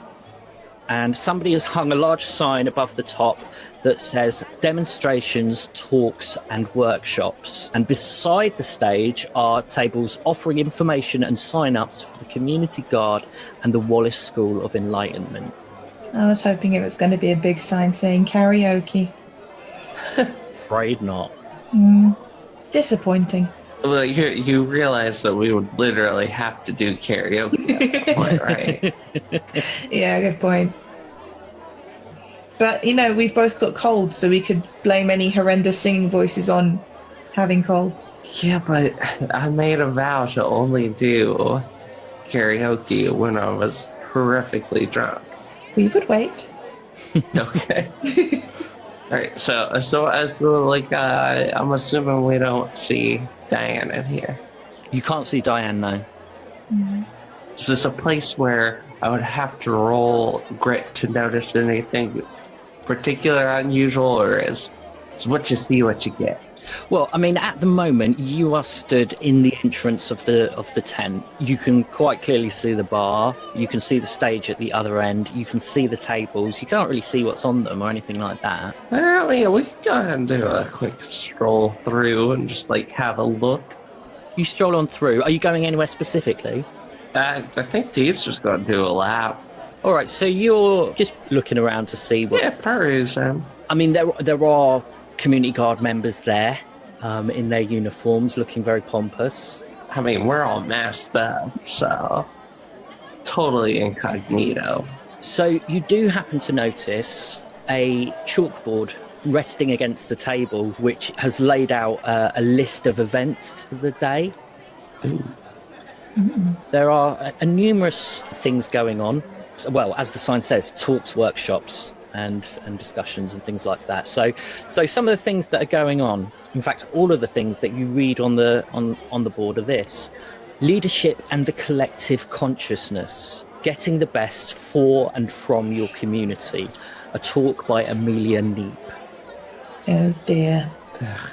S1: and somebody has hung a large sign above the top that says demonstrations, talks and workshops. And beside the stage are tables offering information and sign-ups for the Community Guard and the Wallace School of Enlightenment.
S3: I was hoping it was going to be a big sign saying karaoke.
S1: Afraid not.
S3: Disappointing.
S2: Well, you realize that we would literally have to do karaoke at that point, right?
S3: Yeah, good point. But, we've both got colds, so we could blame any horrendous singing voices on having colds.
S2: Yeah, but I made a vow to only do karaoke when I was horrifically drunk.
S3: We would wait.
S2: Okay. All right. So, I'm assuming we don't see Diane in here.
S1: You can't see Diane, no.
S3: Mm.
S2: Is this a place where I would have to roll grit to notice anything particular unusual, or is what you see what you get?
S1: Well, I mean, at the moment, you are stood in the entrance of the tent. You can quite clearly see the bar. You can see the stage at the other end. You can see the tables. You can't really see what's on them or anything like that.
S2: Well, yeah, we can go ahead and do a quick stroll through and just like have a look.
S1: You stroll on through. Are you going anywhere specifically?
S2: I think Dee's just going to do a lap.
S1: All right, so you're just looking around to see what's...
S2: Yeah, perusing.
S1: I mean, there are community guard members there in their uniforms, looking very pompous.
S2: I mean, we're all masked up, so totally incognito.
S1: So you do happen to notice a chalkboard resting against the table, which has laid out a list of events for the day.
S2: Ooh.
S1: Mm-hmm. There are numerous things going on. Well, as the sign says, talks, workshops, and discussions and things like that. So some of the things that are going on, in fact, all of the things that you read on the board are this: leadership and the collective consciousness, getting the best for and from your community. A talk by Amelia Neep.
S3: Oh dear.
S2: Ugh.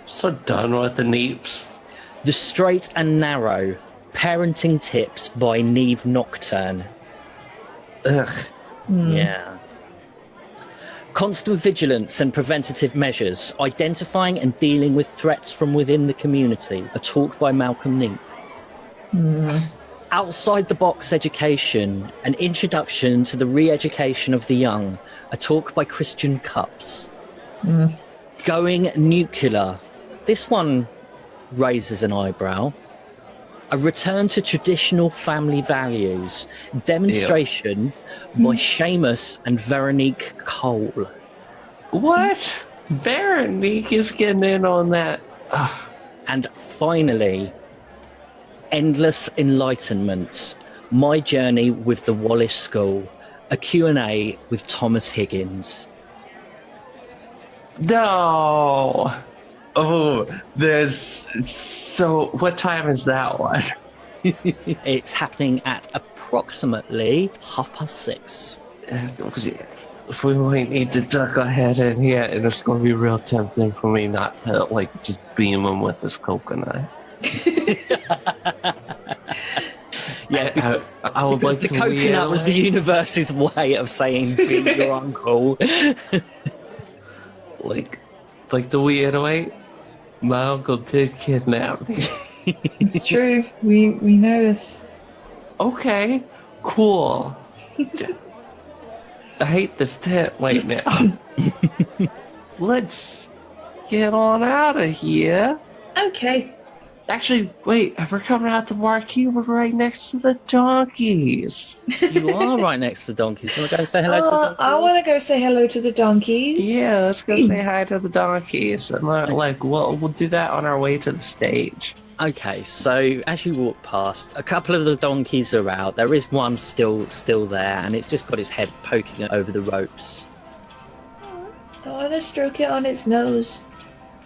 S2: So done with the Neeps.
S1: The Straight and Narrow, Parenting Tips by Neve Nocturne.
S2: Ugh.
S1: Yeah. Constant vigilance and preventative measures, identifying and dealing with threats from within the community. A talk by Malcolm Neep. Outside the box education, an introduction to the re-education of the young. A talk by Christian Cups. Going nuclear. This one raises an eyebrow. A return to traditional family values. Demonstration by Seamus and Veronique Cole.
S2: What? Veronique is getting in on that. Ugh.
S1: And finally, Endless Enlightenment. My Journey with the Wallace School. A Q&A with Thomas Higgins.
S2: No. Oh, there's... So, what time is that one?
S1: It's happening at approximately 6:30.
S2: We might need to duck ahead in here, and it's going to be real tempting for me not to, like, just beam him with this coconut.
S1: Yeah, because
S2: I would like
S1: the
S2: to
S1: coconut was the universe's way of saying be your uncle.
S2: Like the reiterate, my uncle did kidnap me.
S3: It's true. We know this.
S2: Okay, cool. I hate this tent right now. Let's get on out of here.
S3: Okay.
S2: Actually, wait, if we're coming out the marquee, we're right next to the donkeys.
S1: You are right next to the donkeys. You want to go say hello to the donkeys?
S3: I want to go say hello to the donkeys.
S2: Yeah, let's go say hi to the donkeys. And we'll do that on our way to the stage.
S1: Okay, so as you walk past, a couple of the donkeys are out. There is one still there, and it's just got its head poking over the ropes.
S3: I want to stroke it on its nose.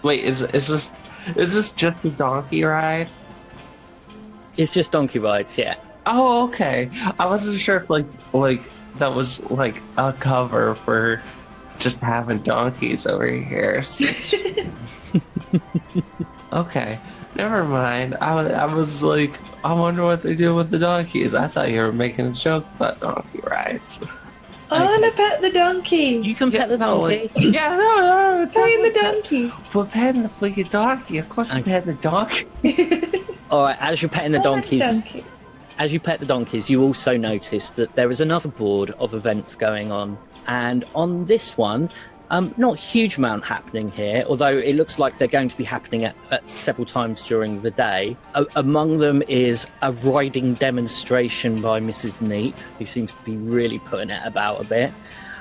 S2: Wait, is this just a donkey ride?
S1: It's just donkey rides, yeah.
S2: Oh, okay. I wasn't sure if like that was like a cover for just having donkeys over here. Okay, never mind. I was like, I wonder what they do with the donkeys. I thought you were making a joke about donkey rides.
S3: I want to pet the donkey.
S1: You can pet the donkey.
S2: No.
S3: Petting the donkey.
S2: We're petting the freaking donkey. Of course, we're petting the donkey.
S1: All right, as you're petting the donkeys, as you pet the donkeys, you also notice that there is another board of events going on, and on this one, not a huge amount happening here, although it looks like they're going to be happening at several times during the day. Among them is a riding demonstration by Mrs. Neep, who seems to be really putting it about a bit.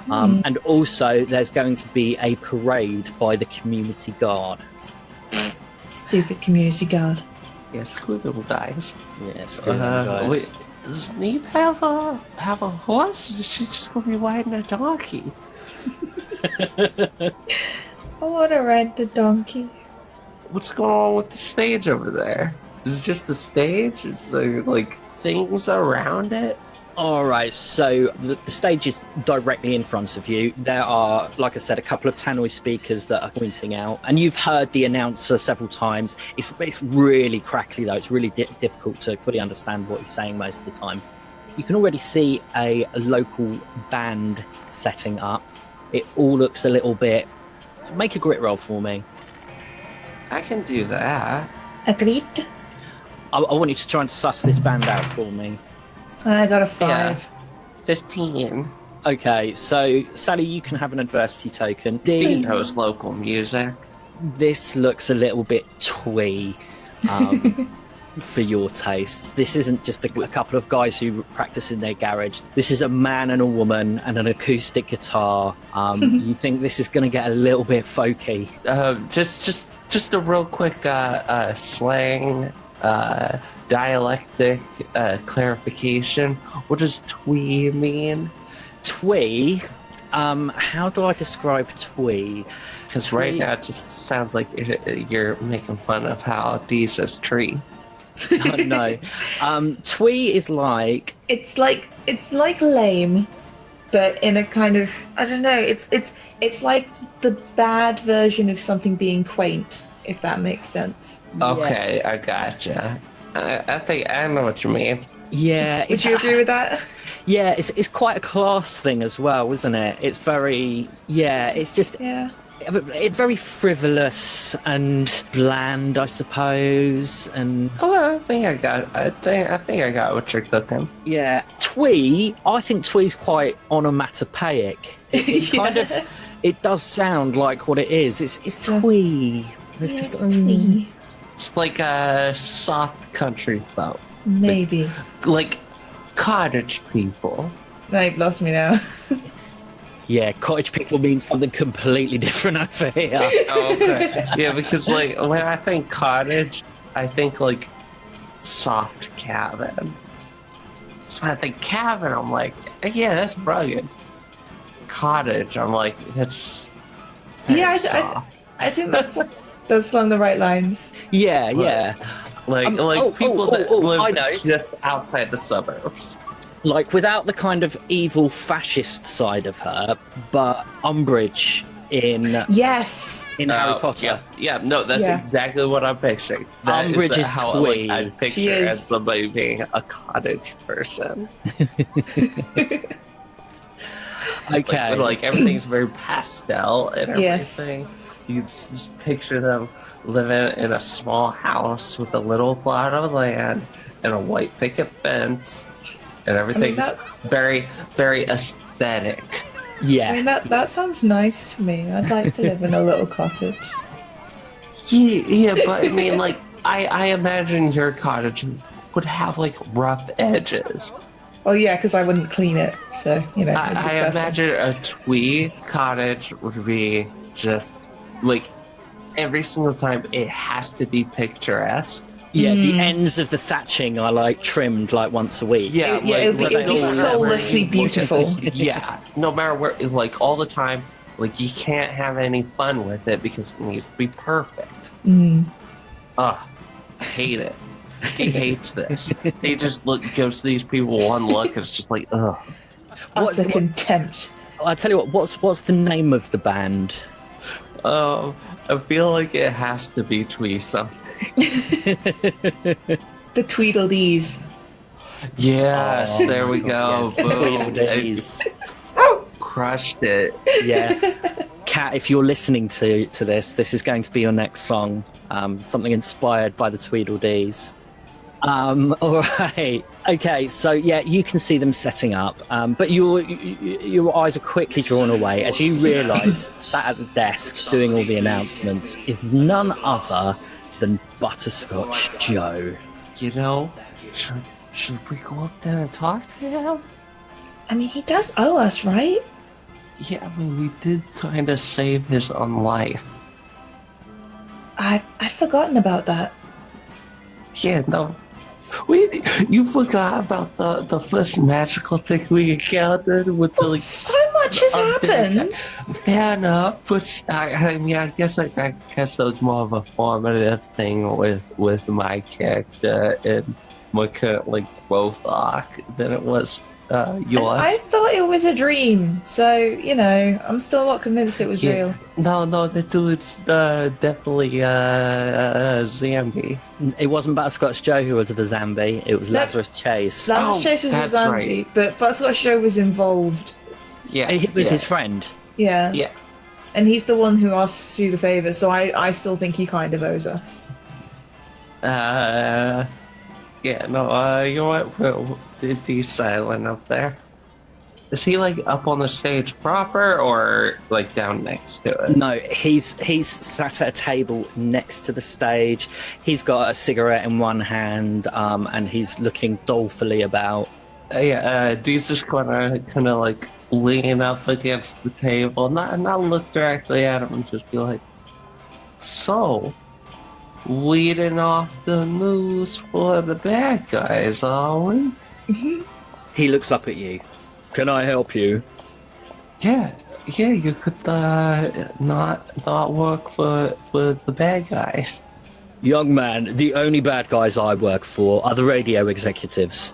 S1: And also there's going to be a parade by the community guard.
S3: Stupid community guard.
S2: Yeah, screw them guys.
S1: Yeah, screw them guys.
S2: Wait, does Neep have a horse? Or is she just gonna be riding a donkey?
S3: I want to ride the donkey.
S2: What's going on with the stage over there? Is it just a stage? Is there like things around it?
S1: All right, so the stage is directly in front of you. There are, like I said, a couple of tannoy speakers that are pointing out, and you've heard the announcer several times. It's really crackly, though. It's really difficult to fully understand what he's saying most of the time. You can already see a local band setting up. It all looks a little bit... Make a grit roll for me.
S2: I can do that.
S3: Agreed.
S1: I want you to try and suss this band out for me.
S3: I got a 5.
S2: 15.
S1: Okay, so Sally, you can have an adversity token. Dee,
S2: Knows local music.
S1: this looks a little bit twee for your tastes. This isn't just a couple of guys who practice in their garage. This is a man and a woman and an acoustic guitar. You think this is going to get a little bit folky?
S2: Just a real quick slang dialectic clarification. What does twee mean?
S1: Twee? How do I describe twee?
S2: Because right now it just sounds like you're making fun of how D says tree.
S1: No. Twee is like...
S3: It's like lame, but in a kind of, I don't know, it's like the bad version of something being quaint, if that makes sense.
S2: Okay, I gotcha. I think I know what you mean.
S1: Yeah.
S3: Would you agree with that?
S1: Yeah, it's quite a class thing as well, isn't it? It's very... Yeah, it's just...
S3: Yeah.
S1: It's very frivolous and bland, I suppose, and
S2: Oh, I think I got what you're cooking.
S1: yeah, twee. I think twee's quite onomatopoeic. It kind of, it does sound like what it is. It's twee. It's just
S3: twee.
S2: It's like a soft country folk.
S3: Maybe.
S2: Like cottage people.
S3: No, you've lost me now.
S1: Yeah, cottage people means something completely different over here.
S2: Oh, okay. Yeah, because like when I think cottage, I think like soft cabin. So when I think cabin, I'm like, yeah, that's rugged. Cottage, I'm like, that's
S3: Yeah,
S2: soft.
S3: I think that's on the right lines.
S1: Yeah, yeah.
S2: Like people that live
S1: I know.
S2: just outside the suburbs.
S1: Like without the kind of evil fascist side of her, but Umbridge in
S3: Yes.
S1: Harry Potter.
S2: Yeah, no, that's exactly what I'm picturing. That
S1: Umbridge is
S2: how
S1: twee.
S2: I picture
S3: She is.
S2: as somebody being a cottage person.
S1: Okay.
S2: Like everything's very pastel and
S3: Yes.
S2: everything. You just picture them living in a small house with a little plot of land and a white picket fence, and everything's very, very aesthetic.
S1: Yeah.
S3: I mean that sounds nice to me. I'd like to live in a little cottage.
S2: Yeah, but I mean, like, I imagine your cottage would have like rough edges.
S3: Oh yeah, because I wouldn't clean it, so you know.
S2: I imagine a twee cottage would be just like every single time it has to be picturesque.
S1: Yeah, the ends of the thatching are like trimmed like once a week.
S2: Yeah,
S3: it'd be soullessly beautiful.
S2: Yeah, no matter where, like all the time, like you can't have any fun with it because it needs to be perfect. Ugh, hate it. He hates this. He just goes to these people one look, it's just like, ugh.
S3: Utter contempt.
S1: I tell you what's the name of the band?
S2: I feel like it has to be twee something.
S3: The Tweedledees.
S2: Yes, there we go.
S1: Yes, the
S2: Boom.
S1: Tweedledees.
S2: Crushed it.
S1: Yeah. Kat, if you're listening to this is going to be your next song. Something inspired by the Tweedledees. All right. Okay, so yeah, you can see them setting up, but your eyes are quickly drawn away as you realise sat at the desk doing all the announcements is none other than Butterscotch Joe.
S2: You know, should we go up there and talk to him?
S3: I mean, he does owe us, right?
S2: Yeah, I mean, we did kind of save his own life.
S3: I'd forgotten about that.
S2: Yeah, no. You forgot about the first magical thing we encountered with the like.
S3: So much has happened.
S2: Fair enough, but I mean, I guess that was more of a formative thing with my character and my current like growth arc than it was yours.
S3: I thought it was a dream, so, I'm still not convinced it was real.
S2: No, the dude's definitely Zambi.
S1: It wasn't Butterscotch Joe who was the Zambi, it was Lazarus Chase.
S3: Lazarus Chase was a
S2: that's
S3: zombie,
S2: right.
S3: but Butterscotch Joe was involved.
S2: Yeah,
S1: It was his friend.
S3: Yeah.
S2: Yeah.
S3: And he's the one who asked to do the favour, so I still think he kind of owes us.
S2: Yeah, no, you know what? He's silent up there. Is he like up on the stage proper or like down next to it?
S1: No, he's sat at a table next to the stage. He's got a cigarette in one hand, and he's looking dolefully about.
S2: Dee's just kind of like lean up against the table, not look directly at him, and just be like, "So, leading off the news for the bad guys, are we?"
S1: He looks up at you. Can I help you?
S2: Yeah, you could not work for the bad guys.
S1: Young man, the only bad guys I work for are the radio executives.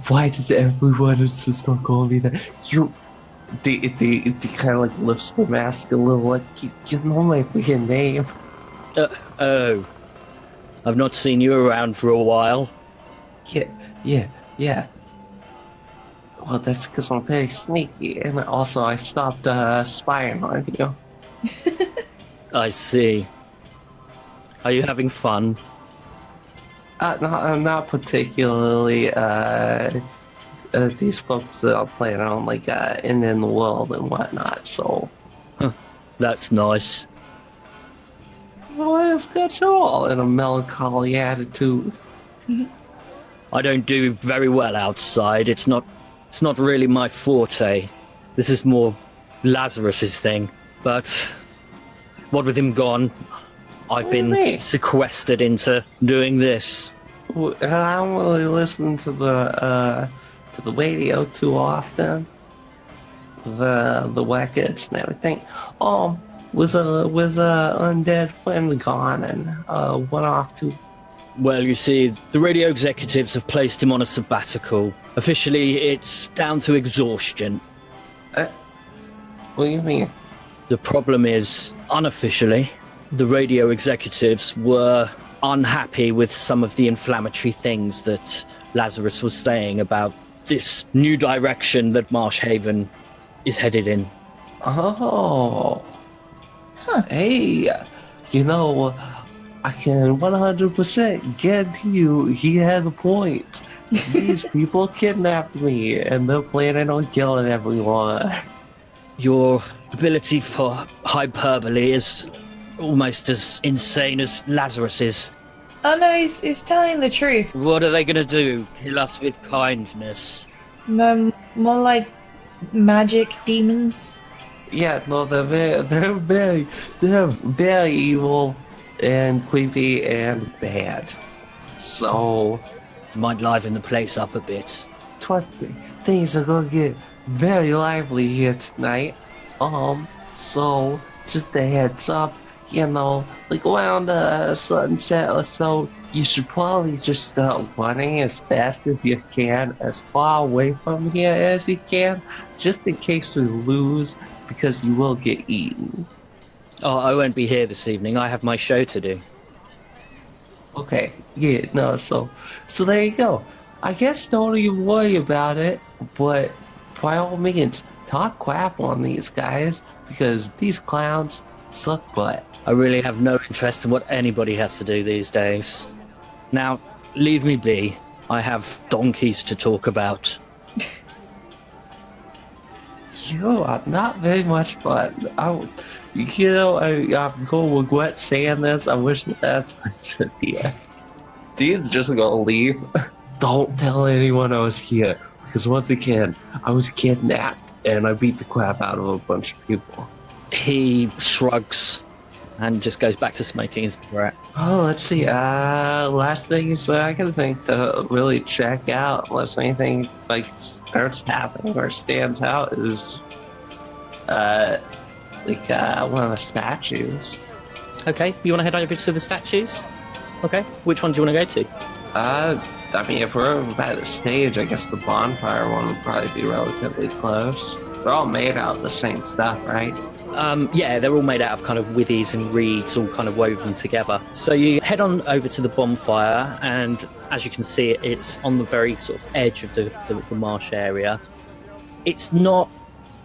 S2: Why does everyone just not call me that? They kind of like lifts the mask a little, like you know my freaking name.
S1: Oh, I've not seen you around for a while.
S2: Yeah. Well, that's because I'm very sneaky, and also I stopped spying on you.
S1: I see. Are you having fun?
S2: Not particularly. These folks are playing on like in the world and whatnot. So
S1: That's nice.
S2: well, it's got you all in a melancholy attitude.
S1: I don't do very well outside. It's not really my forte. This is more Lazarus's thing. But what with him gone, I've been sequestered into doing this.
S2: I don't really listen to the radio too often. The records and everything. Was a undead friend gone and went off to.
S1: Well, you see, the radio executives have placed him on a sabbatical. Officially, it's down to exhaustion.
S2: What do you mean?
S1: The problem is, unofficially, the radio executives were unhappy with some of the inflammatory things that Lazarus was saying about this new direction that Marsh Haven is headed in.
S2: Oh. Huh. Hey, I can 100% guarantee you he had a point. These people kidnapped me, and they're planning on killing everyone.
S1: Your ability for hyperbole is almost as insane as Lazarus's.
S3: Oh no, he's telling the truth.
S1: What are they going to do? Kill us with kindness?
S3: No, more like magic demons.
S2: Yeah, no, they're very evil and creepy and bad. So
S1: Might liven the place up a bit.
S2: trust me, things are gonna get very lively here tonight. So just a heads up, like around sunset or so, you should probably just start running as fast as you can, as far away from here as you can, just in case we lose, because you will get eaten.
S1: Oh, I won't be here this evening. I have my show to do.
S2: Okay, yeah, no, so there you go. I guess don't even worry about it, but by all means, talk crap on these guys, because these clowns suck butt.
S1: I really have no interest in what anybody has to do these days. Now, leave me be. I have donkeys to talk about.
S2: You are not very much fun. I'm going to regret saying this. I wish that was just here. Dean's just gonna leave. Don't tell anyone I was here, because once again, I was kidnapped and I beat the crap out of a bunch of people.
S1: He shrugs and just goes back to smoking his cigarette.
S2: Oh, let's see. Last thing is that I can think to really check out, unless anything like starts happening or stands out, is one of the statues.
S1: Okay, you want to head over to the statues? Okay, which one do you want to go to?
S2: I mean, if we're over by the stage, I guess the bonfire one would probably be relatively close. They're all made out of the same stuff, right?
S1: Yeah, they're all made out of kind of withies and reeds, all kind of woven together. So you head on over to the bonfire, and as you can see, it's on the very sort of edge of the marsh area. It's not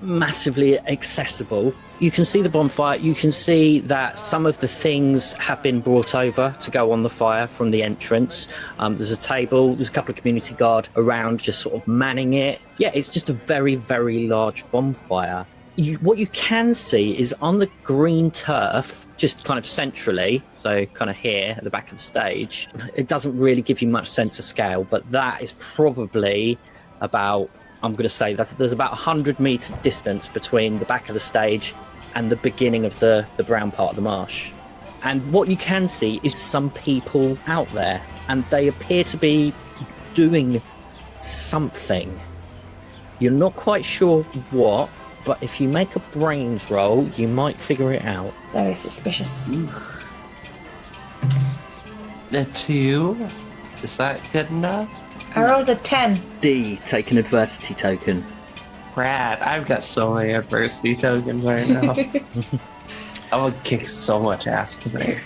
S1: massively accessible. You can see the bonfire. You can see that some of the things have been brought over to go on the fire from the entrance. There's a table. There's a couple of community guard around just sort of manning it. Yeah, it's just a very, very large bonfire. What you can see is on the green turf, just kind of centrally, so kind of here at the back of the stage, it doesn't really give you much sense of scale, but that is probably about, I'm going to say that there's about 100 metres distance between the back of the stage and the beginning of the brown part of the marsh. And what you can see is some people out there, and they appear to be doing something. You're not quite sure what, but if you make a brains roll, you might figure it out.
S3: Very suspicious.
S2: The 2? Is that good enough?
S3: I rolled a 10.
S1: D, take an adversity token.
S2: Brad, I've got so many adversity tokens right now. I would kick so much ass tonight.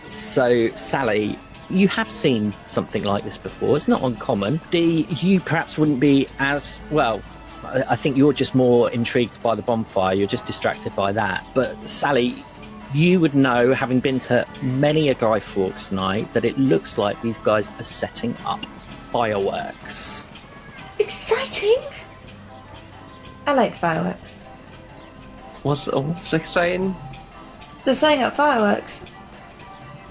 S1: So, Sally, you have seen something like this before. It's not uncommon. D, you perhaps wouldn't be as, well, I think you're just more intrigued by the bonfire. You're just distracted by that. But Sally, you would know, having been to many a Guy Fawkes night, that it looks like these guys are setting up fireworks.
S3: Exciting! I like fireworks.
S2: What's exciting?
S3: They're setting up fireworks.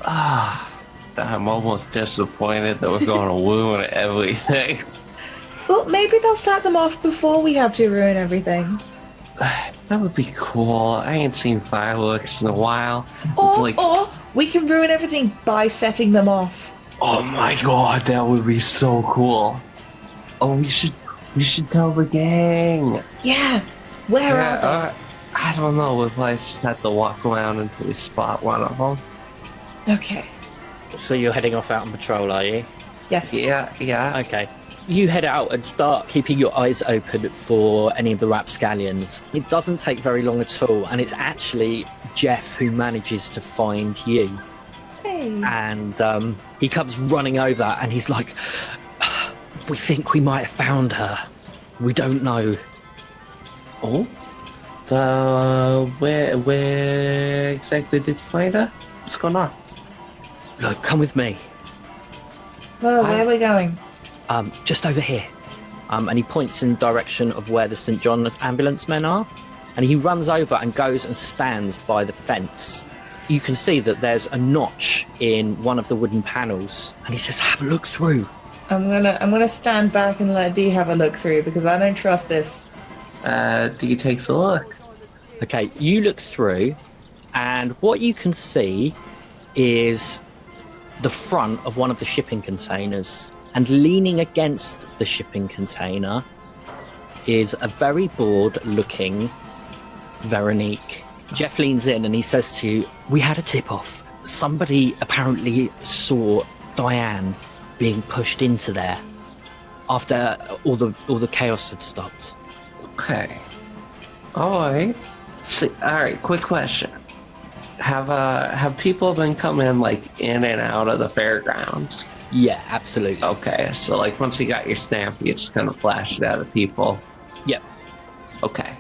S2: I'm almost disappointed that we're going to ruin everything.
S3: Well, maybe they'll set them off before we have to ruin everything.
S2: That would be cool. I ain't seen fireworks in a while.
S3: Or we can ruin everything by setting them off.
S2: Oh my god, that would be so cool. Oh, we should tell the gang.
S3: Yeah. Where are
S2: I don't know. We'll probably just have to walk around until we spot one of them.
S3: they? Okay.
S1: So you're heading off out on patrol, are you?
S3: Yes.
S2: Yeah.
S1: Okay. You head out and start keeping your eyes open for any of the rapscallions. It doesn't take very long at all, and it's actually Jeff who manages to find you.
S3: Hey.
S1: And he comes running over, and he's like, "We think we might have found her. We don't know."
S2: Oh? Where exactly did you find her? What's going on?
S1: Look, come with me.
S3: Well, where are we going?
S1: Just over here. And he points in the direction of where the St. John ambulance men are. And he runs over and goes and stands by the fence. You can see that there's a notch in one of the wooden panels. And he says, "Have a look through."
S3: I'm gonna stand back and let Dee have a look through because I don't trust this.
S2: Dee takes a look.
S1: Okay, you look through, and what you can see is the front of one of the shipping containers. And leaning against the shipping container is a very bored-looking Veronique. Jeff leans in and he says to you, "We had a tip-off. Somebody apparently saw Diane being pushed into there after all the chaos had stopped."
S2: Okay. Alright. Alright, quick question. Have people been coming like in and out of the fairgrounds?
S1: Yeah, absolutely.
S2: Okay, so like once you got your stamp, you just kind of flash it at the people.
S1: Yep.
S2: Okay.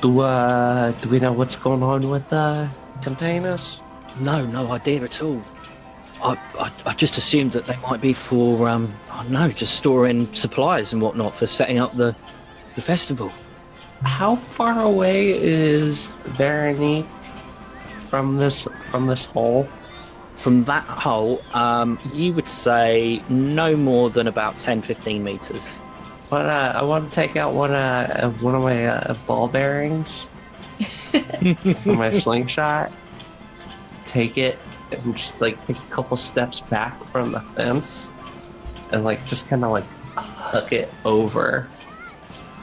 S2: Do we know what's going on with the containers?
S1: No idea at all. I just assumed that they might be for, I don't know, just storing supplies and whatnot for setting up the festival.
S2: How far away is Veronique from this hole?
S1: From that hole, you would say no more than about 10-15 meters.
S2: But I want to take out one of my ball bearings from my slingshot. Take it and just like take a couple steps back from the fence, and like just kind of like hook it over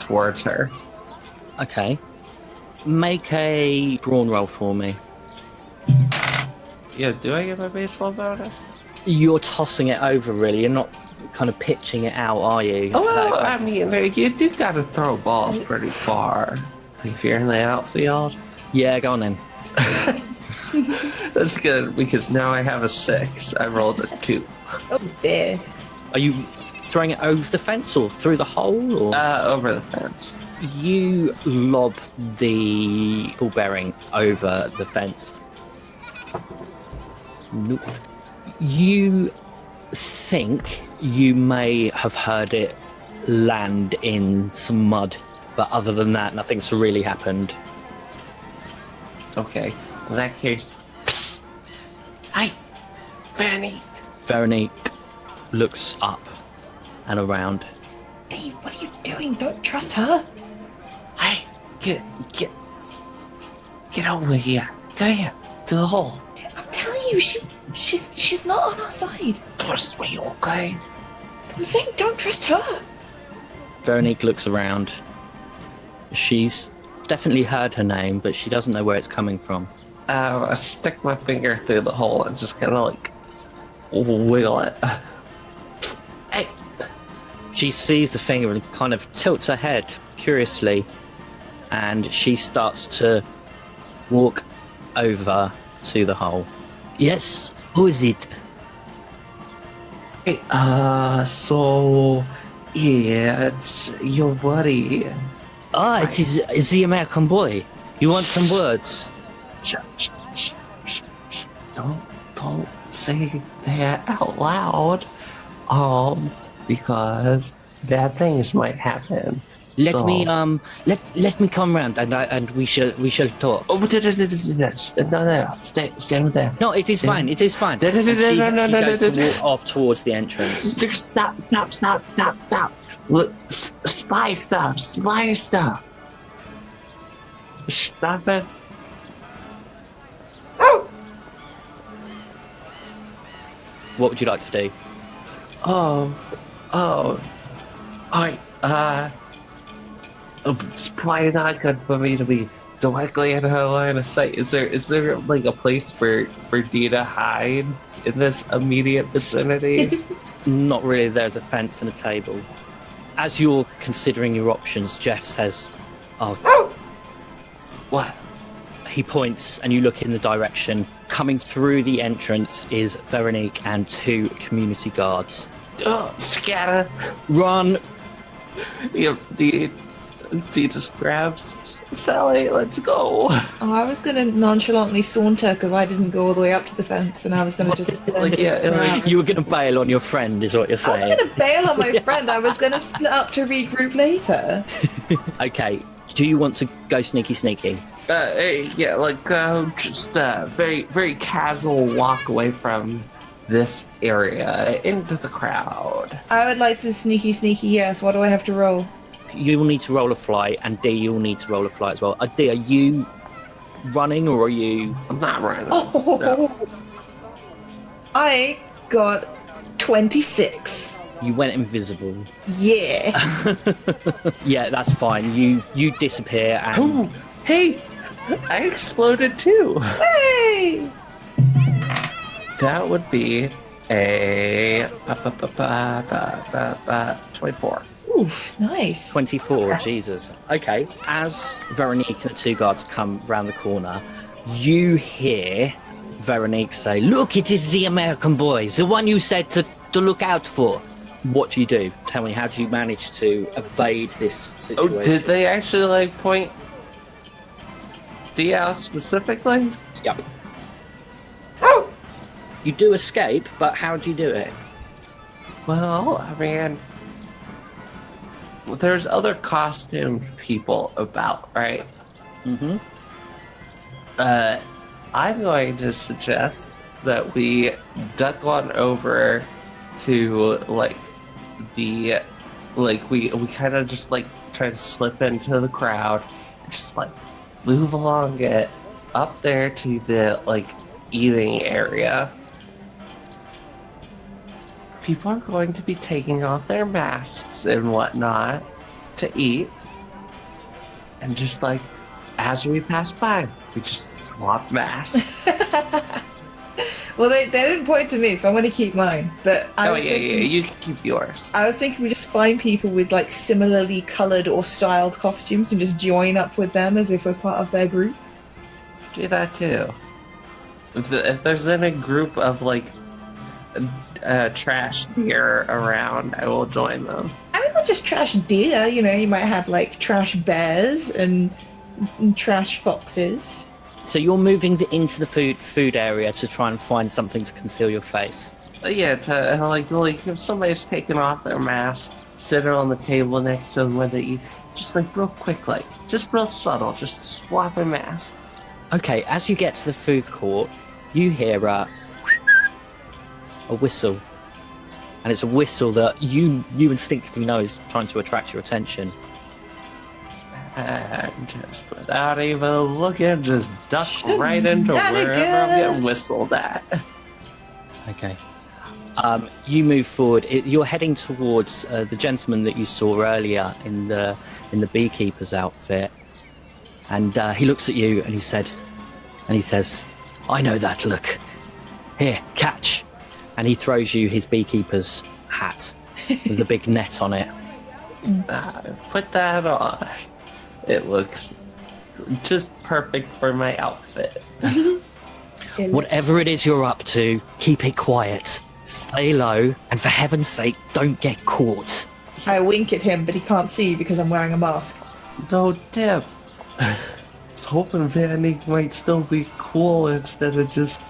S2: towards her.
S1: Okay. Make a brawn roll for me.
S2: Yeah, do I get my baseball bonus?
S1: You're tossing it over, really. You're not kind of pitching it out, are you?
S2: Oh, well, I mean, you do gotta throw balls pretty far if you're in the outfield.
S1: Yeah, go on then.
S2: That's good, because now I have a 6. I rolled a 2.
S3: Oh dear.
S1: Are you throwing it over the fence or through the hole? Or?
S2: Over the fence.
S1: You lob the ball bearing over the fence. Nope. You think you may have heard it land in some mud, but other than that, nothing's really happened.
S2: Okay, in that case, psst. Hi, Fanny.
S1: Veronique looks up and around.
S3: Dee, what are you doing? Don't trust her.
S2: Hey, get over here. Go here, to the hole.
S3: Dude, I'm telling you, she's not on our side.
S2: Trust me, okay?
S3: I'm saying don't trust her.
S1: Veronique looks around. She's definitely heard her name, but she doesn't know where it's coming from.
S2: I stick my finger through the hole and just kind of like wiggle it. Hey.
S1: She sees the finger and kind of tilts her head curiously, and she starts to walk over to the hole. Yes, who is it?
S2: Hey, so yeah, it's your buddy.
S1: Ah, it is the American boy. You want some words?
S2: Shh. Don't say that out loud. Because bad things might happen.
S1: Let me come round and we shall talk.
S2: Oh, no, stay over there.
S1: No, it is fine. It is fine. She goes to walk off towards the entrance.
S2: Stop. Look, spy stuff. Stop it.
S1: What would you like to do?
S2: It's probably not good for me to be directly in her line of sight. Is there like a place for Dee to hide in this immediate vicinity?
S1: Not really. There's a fence and a table. As you're considering your options, Jeff says, "Oh,
S2: What?
S1: he points and you look in the direction. Coming through the entrance is Veronique and 2 community guards.
S2: Oh, scatter.
S1: Run!
S2: Dee just grabs Sally. Let's go.
S3: Oh, I was gonna nonchalantly saunter because I didn't go all the way up to the fence, and I was gonna just.
S1: You were going to bail on your friend, is what you're
S3: I
S1: saying.
S3: was gonna bail on my friend. I was gonna split up to regroup later.
S1: Okay, do you want to go sneaky?
S2: Yeah, like just very, very casual walk away from this area into the crowd.
S3: I would like to sneaky, yes. What do I have to roll?
S1: You'll need to roll a flight, and Dee, you'll need to roll a flight as well. Dee, are you running or are you...
S2: I'm not running.
S3: Oh,
S2: No.
S3: I got 26.
S1: You went invisible.
S3: Yeah.
S1: Yeah, that's fine. You disappear and...
S2: Oh, hey! I exploded too!
S3: Hey!
S2: That would be a 24.
S3: Oof, nice.
S1: 24, Jesus. Okay, as Veronique and the 2 guards come round the corner, you hear Veronique say, "Look, it is the American boy, the one you said to look out for." What do you do? Tell me, how do you manage to evade this situation?
S2: Oh, did they actually like point Dee out specifically?
S1: Yep. You do escape, but how do you do it?
S2: Well, I mean, there's other costumed people about, right?
S1: Mm-hmm.
S2: I'm going to suggest that we duck on over to we kind of just like try to slip into the crowd and just like move along it up there to the like eating area. People are going to be taking off their masks and whatnot to eat. And just like, as we pass by, we just swap masks.
S3: Well, they didn't point to me, so I'm going to keep mine. But
S2: you can keep yours.
S3: I was thinking we just find people with like similarly coloured or styled costumes and just join up with them as if we're part of their group.
S2: Do that too. If there's any group of like trash deer around, I will join them.
S3: I mean, not just trash deer. You know, you might have like trash bears and trash foxes.
S1: So you're moving into the food area to try and find something to conceal your face.
S2: Yeah, to like if somebody's taking off their mask, sitting on the table next to them when they eat, just like real quick, like just real subtle, just swap a mask.
S1: Okay, as you get to the food court, you hear a whistle, and it's a whistle that you instinctively know is trying to attract your attention.
S2: And just without even looking, just duck right into wherever I'm getting whistled at.
S1: Okay. You move forward. You're heading towards the gentleman that you saw earlier in the beekeeper's outfit, and he looks at you and he says, "I know that look. Here, catch." And he throws you his beekeeper's hat with the big net on it.
S2: Put that on. It looks just perfect for my outfit.
S1: Whatever it is you're up to, keep it quiet. Stay low, and for heaven's sake, don't get caught.
S3: I wink at him, but he can't see because I'm wearing a mask.
S2: No dip. I was hoping Vanny might still be cool instead of just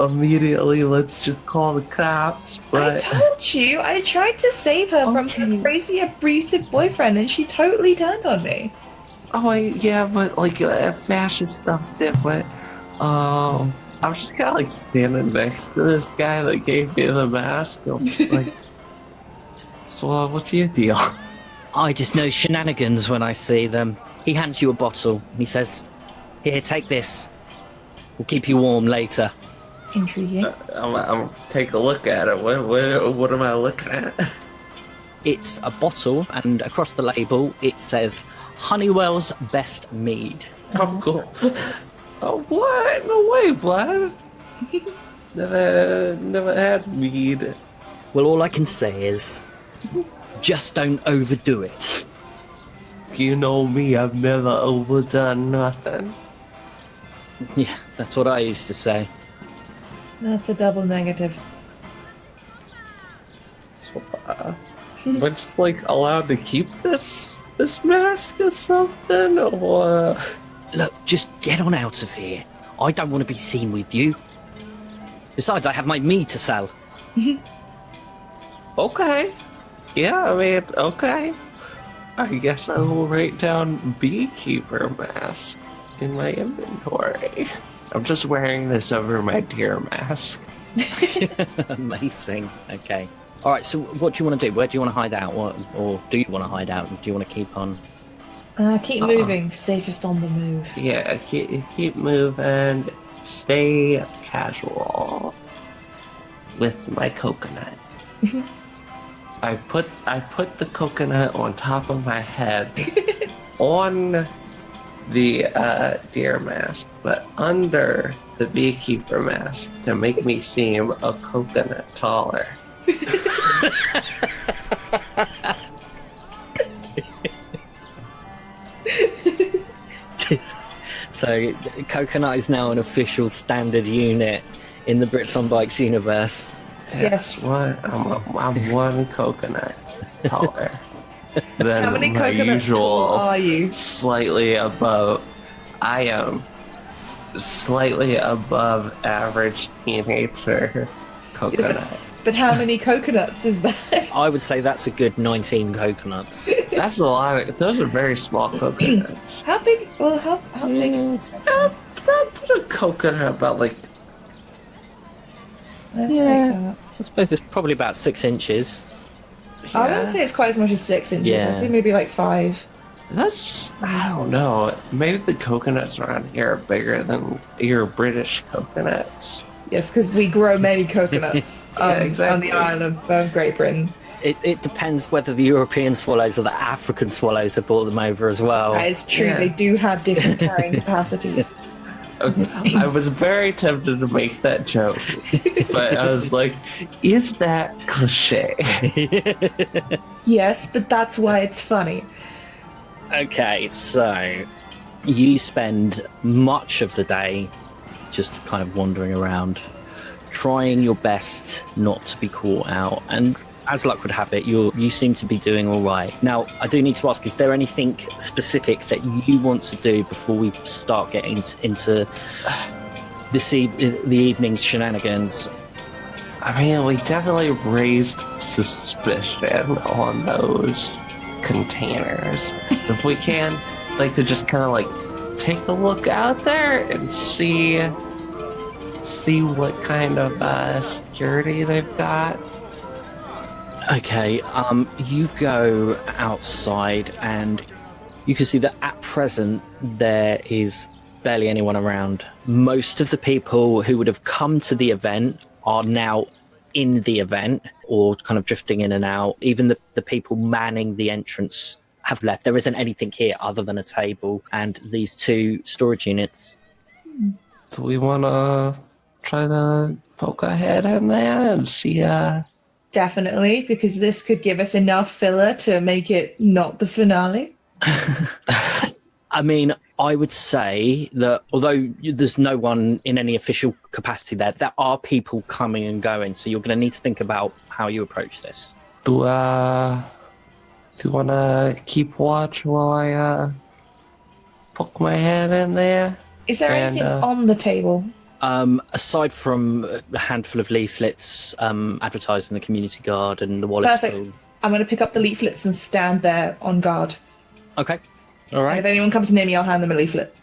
S2: immediately let's just call the cops. But
S3: I told you, I tried to save her from her crazy abusive boyfriend, and she totally turned on me.
S2: Oh, yeah, but like fashion stuff's different. I was just kind of like standing next to this guy that gave me the mask. I'm just like, so what's your deal?
S1: I just know shenanigans when I see them. He hands you a bottle. He says, "Here, take this. We'll keep you warm later."
S3: Intriguing.
S2: I'm take a look at it. What am I looking at?
S1: It's a bottle, and across the label it says Honeywell's Best Mead.
S2: Oh, cool. Oh, what? No way, blood. Never had mead.
S1: Well, all I can say is, just don't overdo it.
S2: You know me, I've never overdone nothing.
S1: Yeah, that's what I used to say.
S3: That's a double negative.
S2: So, am I just like allowed to keep this mask or something, or?
S1: Look, just get on out of here. I don't want to be seen with you. Besides, I have my meat to sell.
S2: Okay. Yeah, I mean, okay. I guess I will write down beekeeper mask in my inventory. I'm just wearing this over my deer mask.
S1: Amazing. Okay. All right, so what do you want to do? Where do you want to hide out? Or do you want to hide out? Do you want to keep on?
S3: Keep moving. Safest on the move.
S2: Yeah, keep moving. Stay casual with my coconut. I put the coconut on top of my head on the deer mask, but under the beekeeper mask to make me seem a coconut taller.
S1: So, coconut is now an official standard unit in the Brits on Bikes universe.
S3: Yes.
S2: I'm one coconut taller than
S3: How many
S2: my
S3: coconuts
S2: usual.
S3: tall are you?
S2: Slightly above. I am slightly above average teenager coconut.
S3: But how many coconuts is that?
S1: I would say that's a good 19 coconuts.
S2: That's a lot. Those are very small coconuts.
S3: How big? Well, how big?
S2: I'll put a coconut about like.
S1: Yeah. I suppose it's probably about 6 inches.
S2: Yeah.
S3: I wouldn't say it's quite as much as 6 inches.
S1: Yeah.
S3: I'd say maybe like 5.
S2: That's, I don't know. Maybe the coconuts around here are bigger than your British coconuts.
S3: Yes, because we grow many coconuts
S2: exactly.
S3: on the island of Great Britain.
S1: It depends whether the European swallows or the African swallows have brought them over as well.
S3: That is true.
S2: Yeah.
S3: They do have different carrying capacities.
S2: I was very tempted to make that joke, but I was like, is that cliche?
S3: Yes, but that's why it's funny.
S1: Okay, so you spend much of the day just kind of wandering around, trying your best not to be caught out, and as luck would have it, you seem to be doing all right. Now, I do need to ask, is there anything specific that you want to do before we start getting into the evening's shenanigans?
S2: I mean, we definitely raised suspicion on those containers. If we can, like, to just kind of like take a look out there and see what kind of security they've got.
S1: Okay, you go outside and you can see that at present there is barely anyone around. Most of the people who would have come to the event are now in the event or kind of drifting in and out. Even the people manning the entrance have left. There isn't anything here other than a table and these 2 storage units.
S2: Do we want to try to poke our head in there and see...
S3: Definitely, because this could give us enough filler to make it not the finale.
S1: I mean, I would say that although there's no one in any official capacity there are people coming and going, so you're going to need to think about how you approach this.
S2: Do you want to keep watch while I poke my head in there?
S3: Is there anything on the table?
S1: Aside from a handful of leaflets advertising the community guard and the Wallace
S3: Perfect.
S1: School.
S3: I'm going to pick up the leaflets and stand there on guard.
S1: Okay. All
S3: And
S1: right.
S3: if anyone comes near me, I'll hand them a leaflet.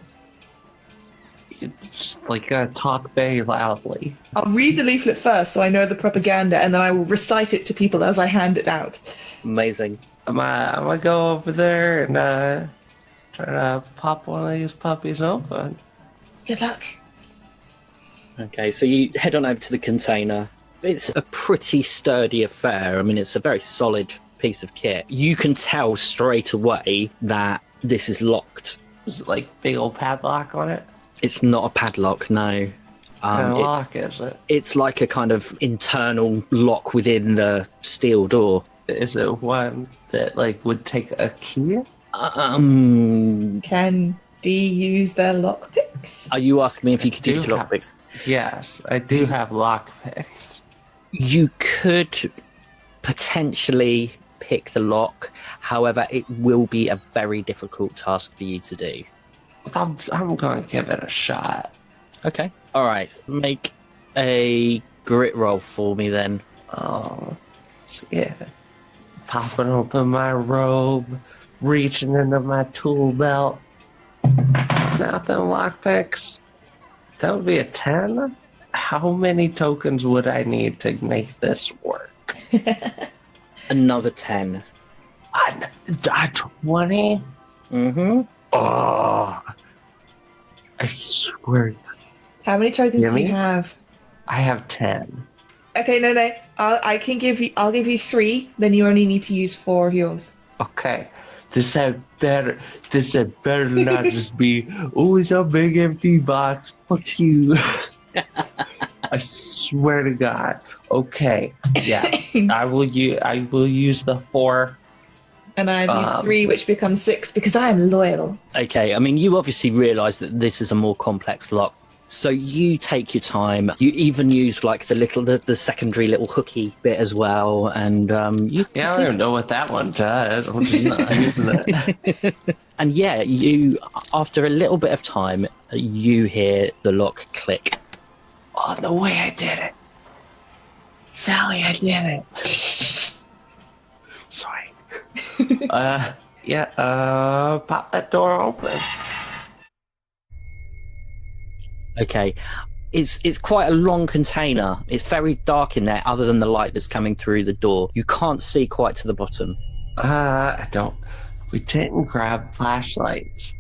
S2: You just like talk very loudly.
S3: I'll read the leaflet first so I know the propaganda, and then I will recite it to people as I hand it out.
S1: Amazing.
S2: I'm gonna go over there and try to pop one of these puppies open.
S3: Good luck.
S1: Okay, so you head on over to the container. It's a pretty sturdy affair. I mean, it's a very solid piece of kit. You can tell straight away that this is locked.
S2: Is it like big old padlock on it?
S1: It's not a padlock, no.
S2: What kind of lock is it?
S1: It's like a kind of internal lock within the steel door.
S2: Is it one that like would take a key?
S3: Can Dee use their lockpicks?
S1: Are you asking me if you could use lockpicks?
S2: Yes, I do have lockpicks.
S1: You could potentially pick the lock. However, it will be a very difficult task for you to do.
S2: I'm going to give it a shot.
S1: Okay. All right. Make a grit roll for me then.
S2: Oh, so yeah. Popping open my robe, reaching into my tool belt. Nothing lockpicks. That would be a 10. How many tokens would I need to make this work?
S1: Another 10.
S2: A 20?
S1: Mm-hmm.
S2: Oh, I swear.
S3: How many tokens do
S2: Yummy?
S3: you have?
S2: I have 10.
S3: Okay, no. I'll give you 3. Then you only need to use 4 of yours.
S2: Okay. This had better not just be, oh, it's a big empty box. Fuck you. I swear to God. Okay. Yeah. I will use the 4.
S3: And I've used 3, which becomes 6 because I am loyal.
S1: Okay. I mean, you obviously realise that this is a more complex lock. So you take your time. You even use like the secondary little hooky bit as well, and
S2: I don't even know what that one does. I'm just not using it.
S1: And yeah, you after a little bit of time, you hear the lock click.
S2: Oh, the way I did it, Sally, I did it. Sorry. Pop that door open.
S1: Okay. It's quite a long container. It's very dark in there other than the light that's coming through the door. You can't see quite to the bottom.
S2: I don't. We didn't grab flashlights.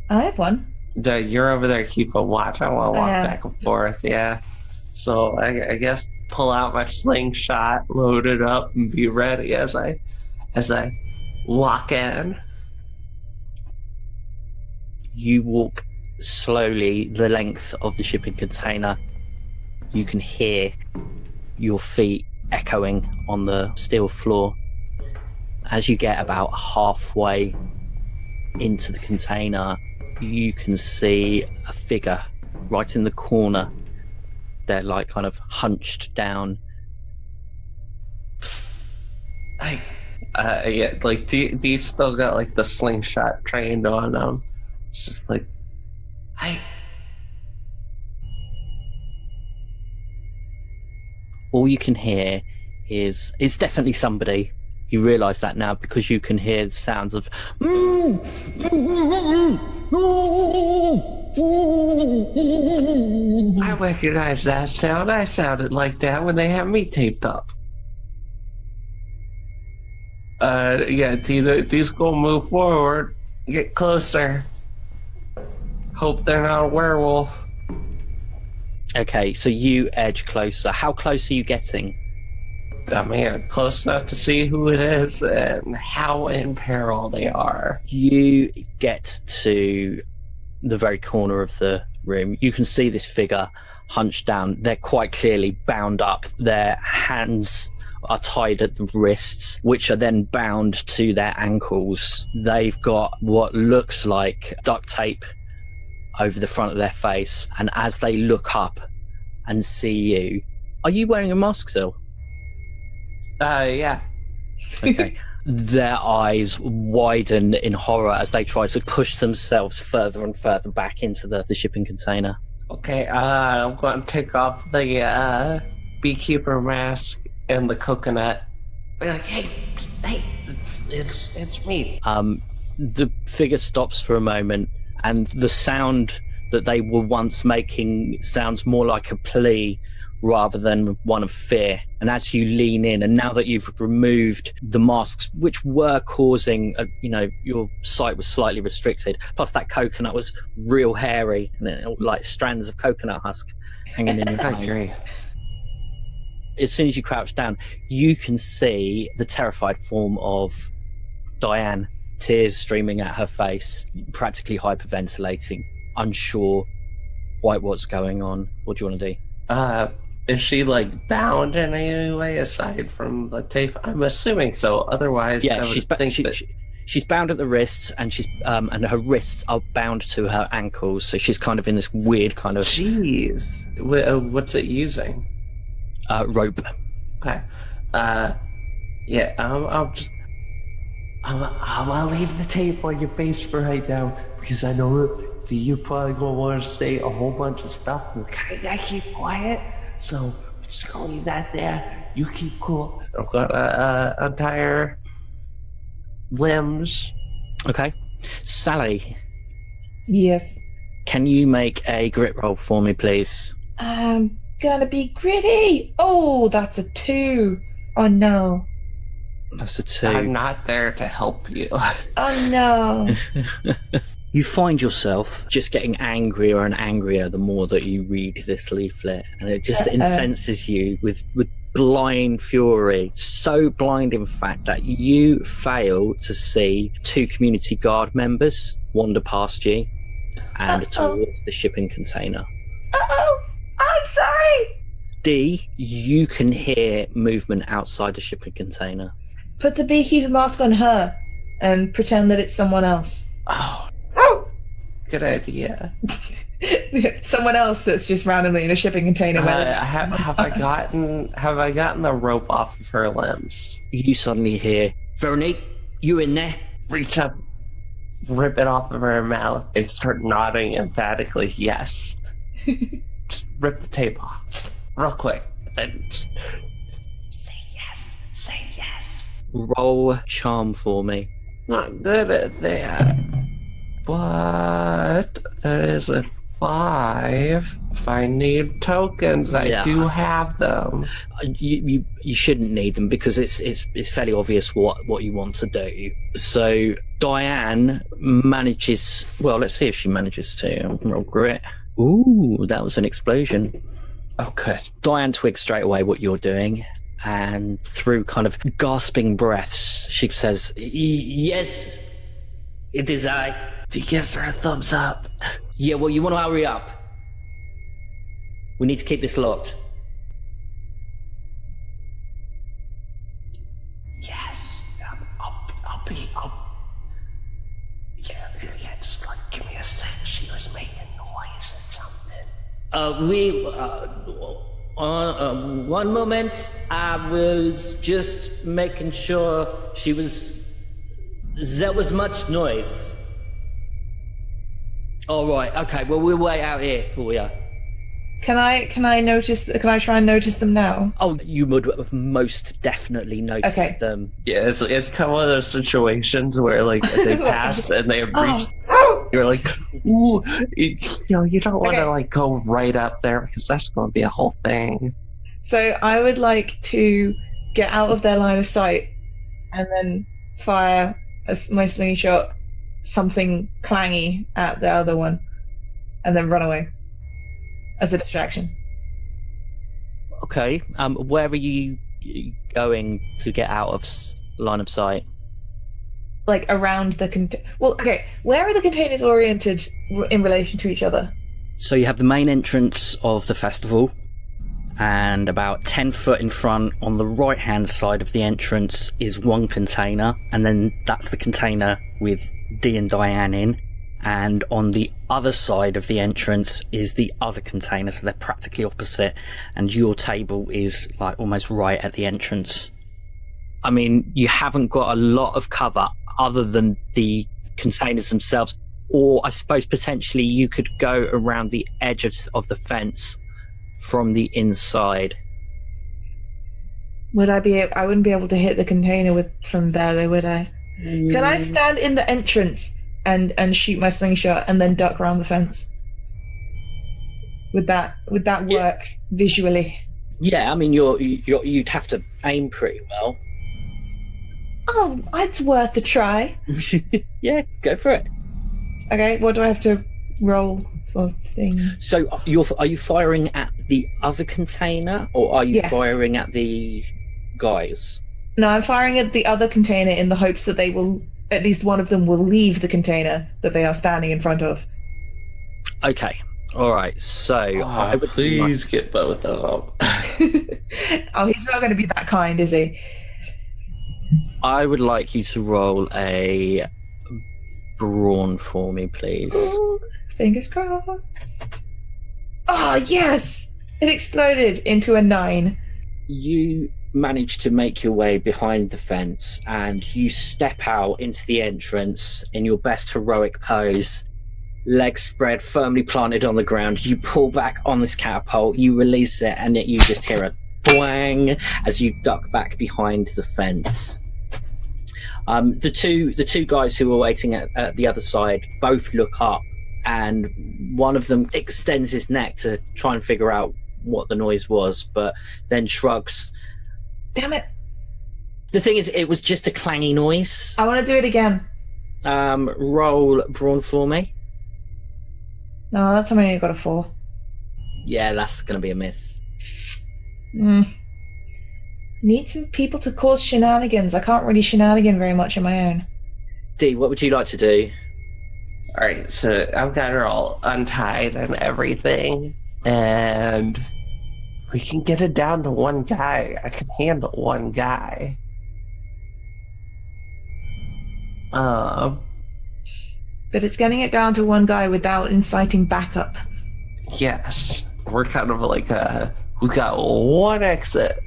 S3: I have one.
S2: You're over there keeping watch. I want to walk back and forth, yeah. So I guess pull out my slingshot, load it up, and be ready as I walk in.
S1: You walk slowly the length of the shipping container, you can hear your feet echoing on the steel floor. As you get about halfway into the container, you can see a figure right in the corner. They're like kind of hunched down.
S2: Psst. Hey, yeah, like, do you still got like the slingshot trained on them? It's just like, hey.
S1: All you can hear is, it's definitely somebody. You realise that now because you can hear the sounds of
S2: I recognize that sound. I sounded like that when they had me taped up. Yeah, these go move forward, get closer. Hope they're not a werewolf.
S1: Okay, so you edge closer. How close are you getting?
S2: I mean, close enough to see who it is and how in peril they are.
S1: You get to the very corner of the room. You can see this figure hunched down. They're quite clearly bound up. Their hands are tied at the wrists, which are then bound to their ankles. They've got what looks like duct tape over the front of their face, and as they look up and see you, are you wearing a mask still?
S2: Yeah.
S1: Okay. Their eyes widen in horror as they try to push themselves further and further back into the shipping container.
S2: Okay, I'm going to take off the beekeeper mask and the coconut. Be like, hey, psst, hey, it's me.
S1: The figure stops for a moment, and the sound that they were once making sounds more like a plea rather than one of fear. And as you lean in, and now that you've removed the masks, which were causing, your sight was slightly restricted, plus that coconut was real hairy, and it, like strands of coconut husk hanging in your
S2: I
S1: eyes.
S2: agree.
S1: As soon as you crouch down, you can see the terrified form of Diane, tears streaming at her face, practically hyperventilating, unsure quite what's going on. What do you want to do?
S2: Is she like bound in any way aside from the tape? I'm assuming so. Otherwise,
S1: Yeah,
S2: I would
S1: she's bound at the wrists, and she's and her wrists are bound to her ankles. So she's kind of in this weird kind of
S2: Jeez, what's it using?
S1: rope.
S2: Okay. Yeah. I'll leave the tape on your face for right now because I know that you're probably gonna want to say a whole bunch of stuff. I keep quiet, so I'm just gonna leave that there. You keep cool. I'm gonna untie her limbs.
S1: Okay, Sally,
S3: Yes.
S1: can you make a grit roll for me, please?
S3: I'm gonna be gritty. Oh, that's a 2. Oh no.
S1: That's a 2.
S2: I'm not there to help you.
S3: Oh no.
S1: You find yourself just getting angrier and angrier the more that you read this leaflet, and it just incenses you with blind fury. So blind, in fact, that you fail to see 2 community guard members wander past you and towards the shipping container.
S3: Uh-oh. I'm sorry.
S1: Dee, you can hear movement outside the shipping container.
S3: Put the beekeeper mask on her and pretend that it's someone else.
S2: Oh, good idea.
S3: Someone else that's just randomly in a shipping container.
S2: Have I gotten the rope off of her limbs?
S1: You suddenly hear, Veronique, you in there?
S2: Reach up, rip it off of her mouth, and start nodding emphatically. Yes. Just rip the tape off, real quick, and just say yes. Say yes.
S1: Roll charm for me.
S2: Not good at that, but that is a 5. If I need tokens, I do have them.
S1: You shouldn't need them because it's fairly obvious what you want to do. So Diane manages. Well, let's see if she manages to roll grit. Ooh, that was an explosion.
S2: Oh, good.
S1: Diane twigs straight away what you're doing, and through kind of gasping breaths, she says, "Yes, it is I."
S2: She gives her a thumbs up.
S1: Yeah, well, you want to hurry up. We need to keep this locked.
S2: Yes. Yeah, just like give me a sec. She was making noise or something.
S1: One moment. I was just making sure there was much noise. All right, okay, well, we'll wait out here for you.
S3: Can I try and notice them now?
S1: Oh, you would have most definitely noticed them.
S2: Yeah, it's kind of one of those situations where like they pass and they reach. You're like, ooh, you don't want to like go right up there because that's going to be a whole thing.
S3: So I would like to get out of their line of sight and then fire my slingshot, something clangy at the other one, and then run away as a distraction.
S1: Okay, where are you going to get out of line of sight?
S3: Like around the where are the containers oriented in relation to each other?
S1: So you have the main entrance of the festival, and about 10 foot in front on the right hand side of the entrance is one container, and then that's the container with Dee and Diane in, and on the other side of the entrance is the other container, so they're practically opposite, and your table is like almost right at the entrance. I mean, you haven't got a lot of cover other than the containers themselves, or I suppose potentially you could go around the edge of the fence from the inside.
S3: I wouldn't be able to hit the container from there though, would I? Can I stand in the entrance and shoot my slingshot and then duck around the fence? Would that work visually?
S1: Yeah, I mean you'd have to aim pretty well.
S3: Oh, it's worth a try.
S1: Yeah, go for it.
S3: Okay, what do I have to roll for things?
S1: So are you firing at the other container, or are you firing at the guys?
S3: No, I'm firing at the other container in the hopes that they will, at least one of them will leave the container that they are standing in front of.
S1: Okay, all right. So
S2: please get both of them.
S3: Oh, he's not going to be that kind, is he?
S1: I would like you to roll a brawn for me, please.
S3: Ooh, fingers crossed. Oh, yes! It exploded into a 9.
S1: You manage to make your way behind the fence, and you step out into the entrance in your best heroic pose. Legs spread, firmly planted on the ground. You pull back on this catapult, you release it, and you just hear a bang as you duck back behind the fence. The two guys who were waiting at the other side both look up, and one of them extends his neck to try and figure out what the noise was, but then shrugs.
S3: Damn it.
S1: The thing is, it was just a clangy noise.
S3: I want to do it again.
S1: Roll brawn for me.
S3: No, that's only got a 4.
S1: Yeah, that's going to be a miss.
S3: Need some people to cause shenanigans. I can't really shenanigan very much on my own.
S1: Dee, what would you like to do?
S2: Alright, so I've got her all untied and everything, and we can get it down to one guy. I can handle one guy.
S3: But it's getting it down to one guy without inciting backup.
S2: Yes. We're kind of like we've got one exit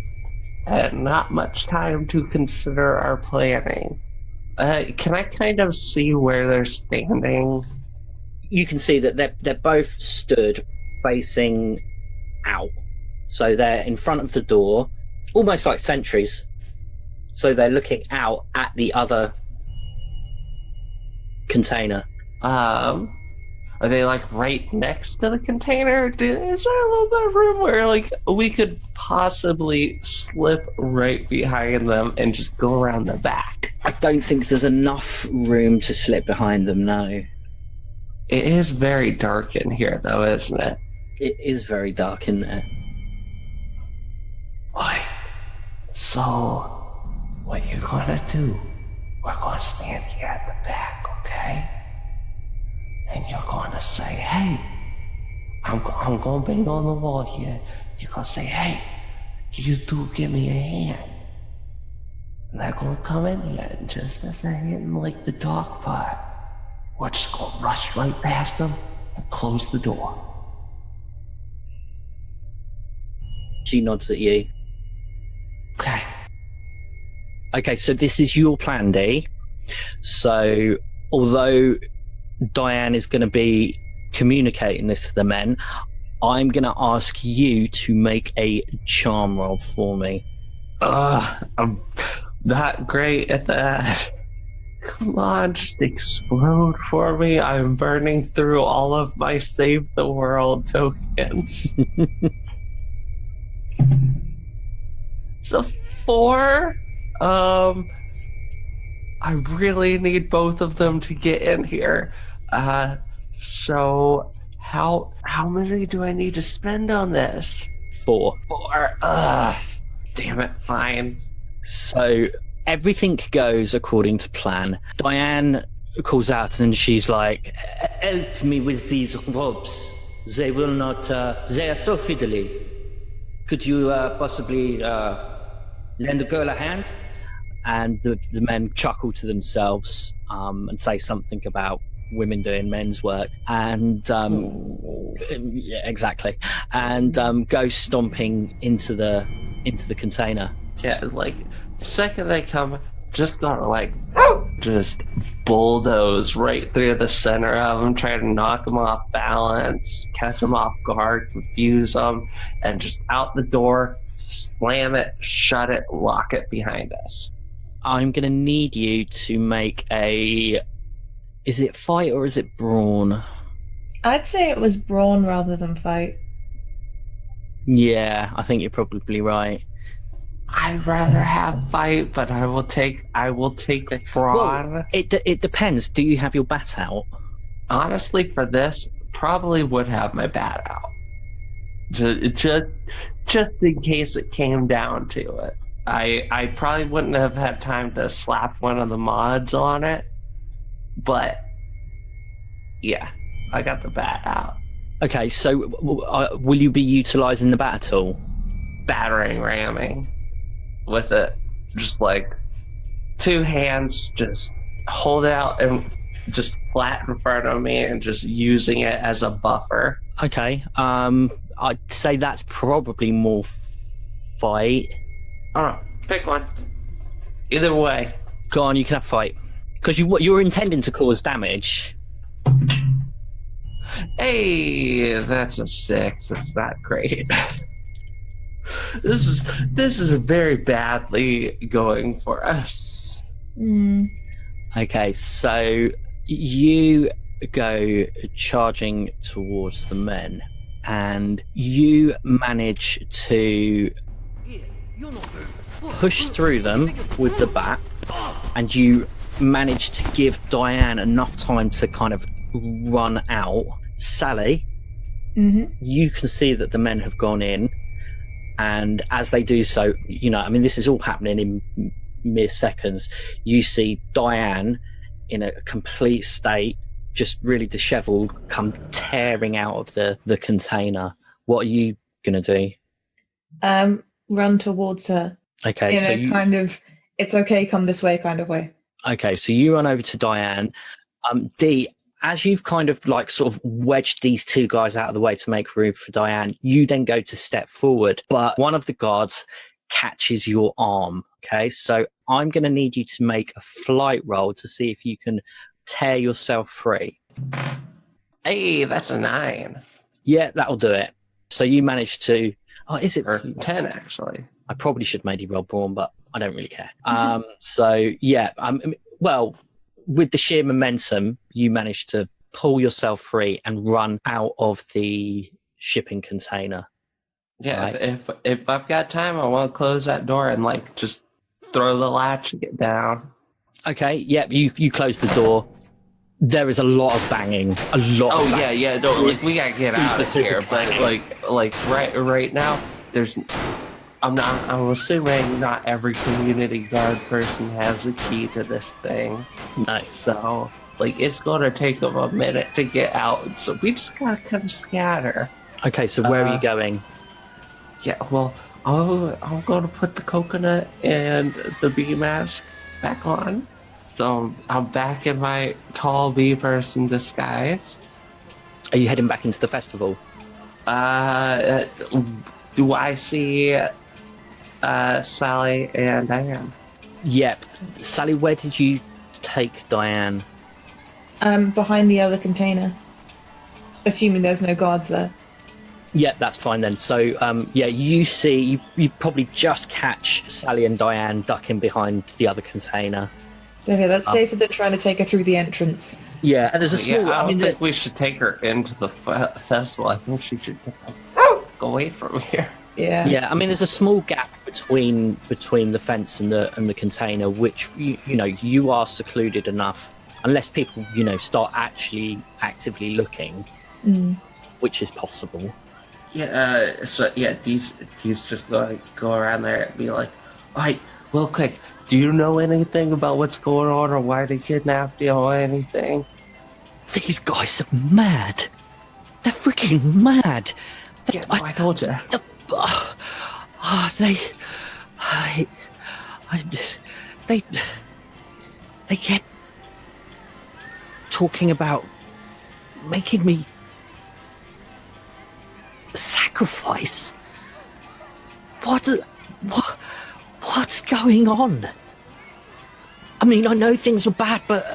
S2: and not much time to consider our planning. Can I kind of see where they're standing?
S1: You can see that they're both stood facing out. So they're in front of the door, almost like sentries. So they're looking out at the other container.
S2: Are they like right next to the container? Is there a little bit of room where like we could possibly slip right behind them and just go around the back?
S1: I don't think there's enough room to slip behind them, no.
S2: It is very dark in here though, isn't it?
S1: It is very dark in there.
S2: Boy, so what you gonna do? We're gonna stand here at the back, okay? and you're going to say, hey, I'm going to bang on the wall here. You're going to say, hey, you two give me a hand. And they're going to come in here, and just as they're hitting like the dark part, we're just going to rush right past them and close the door.
S1: She nods at you.
S2: Okay.
S1: Okay, so this is your plan, Dee. So, although Diane is going to be communicating this to the men, I'm going to ask you to make a charm roll for me.
S2: I'm not great at that. Come on, just explode for me. I'm burning through all of my Save the World tokens. It's a 4. I really need both of them to get in here. So how many do I need to spend on this?
S1: 4.
S2: 4. Damn it, fine.
S1: So everything goes according to plan. Diane calls out and she's like, help me with these ropes. They will not, they are so fiddly. Could you possibly lend the girl a hand? And the men chuckle to themselves and say something about women doing men's work. And yeah, exactly. And go stomping into the container.
S2: Yeah, like, the second they come, just gotta, like, just bulldoze right through the center of them, try to knock them off balance, catch them off guard, confuse them, and just out the door, slam it, shut it, lock it behind us.
S1: I'm going to need you to make a... Is it fight or is it brawn?
S3: I'd say it was brawn rather than fight.
S1: Yeah, I think you're probably right.
S2: I'd rather have fight, but I will take brawn.
S1: Well, it depends. Do you have your bat out?
S2: Honestly, for this, probably would have my bat out. Just in case it came down to it. I probably wouldn't have had time to slap one of the mods on it, but yeah, I got the bat out.
S1: Okay, so will you be utilising the bat at all?
S2: Battering ramming with it, just like 2 hands, just hold it out and just flat in front of me and just using it as a buffer.
S1: Okay, I'd say that's probably more fight.
S2: I don't know, pick one. Either way.
S1: Go on, you can have fight. Because you're intending to cause damage.
S2: Hey, that's a 6. That's not great. This is very badly going for us.
S1: Okay, so you go charging towards the men, and you manage to push through them with the bat, and you manage to give Diane enough time to kind of run out. Sally, you can see that the men have gone in, and as they do so, you know, I mean, this is all happening in mere seconds. You see Diane in a complete state, just really disheveled, come tearing out of the container. What are you gonna do?
S3: Run towards her.
S1: Okay,
S3: In a kind of, it's okay, come this way kind of way.
S1: Okay, so you run over to Diane. Dee, as you've kind of like sort of wedged these 2 guys out of the way to make room for Diane, you then go to step forward, but one of the guards catches your arm. Okay, so I'm going to need you to make a flight roll to see if you can tear yourself free.
S2: Hey, that's a 9.
S1: Yeah, that'll do it. So you managed to... Oh, is it?
S2: Or 10, actually.
S1: I probably should maybe roll brawn, but I don't really care. So, yeah, well, with the sheer momentum, you managed to pull yourself free and run out of the shipping container.
S2: Yeah,
S1: right?
S2: if I've got time, I want to close that door and like just throw the latch and get down.
S1: Okay, yeah, you close the door. There is a lot of banging. A lot.
S2: Oh
S1: of banging.
S2: yeah, no, like we gotta get out of here. But like right now, there's. I'm assuming not every community guard person has a key to this thing.
S1: No.
S2: So like it's gonna take them a minute to get out, so we just gotta kind of scatter.
S1: Okay, so where are you going?
S2: Yeah, well, I'm gonna put the coconut and the bee mask back on. So I'm back in my tall bee person disguise.
S1: Are you heading back into the festival?
S2: Do I see Sally and Diane?
S1: Yep. Sally, where did you take Diane?
S3: Behind the other container. Assuming there's no guards there.
S1: Yeah, that's fine then. So, you see, you probably just catch Sally and Diane ducking behind the other container.
S3: Okay, that's safer than trying to take her through the entrance.
S1: Yeah, and there's a small...
S2: I don't think we should take her into the festival. I think she should go away from here.
S3: Yeah.
S1: Yeah, I mean, there's a small gap between the fence and the container, which, you are secluded enough, unless people, start actually actively looking, which is possible.
S2: Yeah, Dee's just going to go around there and be like, all right, real quick, do you know anything about what's going on or why they kidnapped you or anything?
S1: These guys are mad. They're freaking mad.
S2: Yeah, I told you.
S1: They kept talking about making me a sacrifice. What's going on? I mean, I know things are bad, but...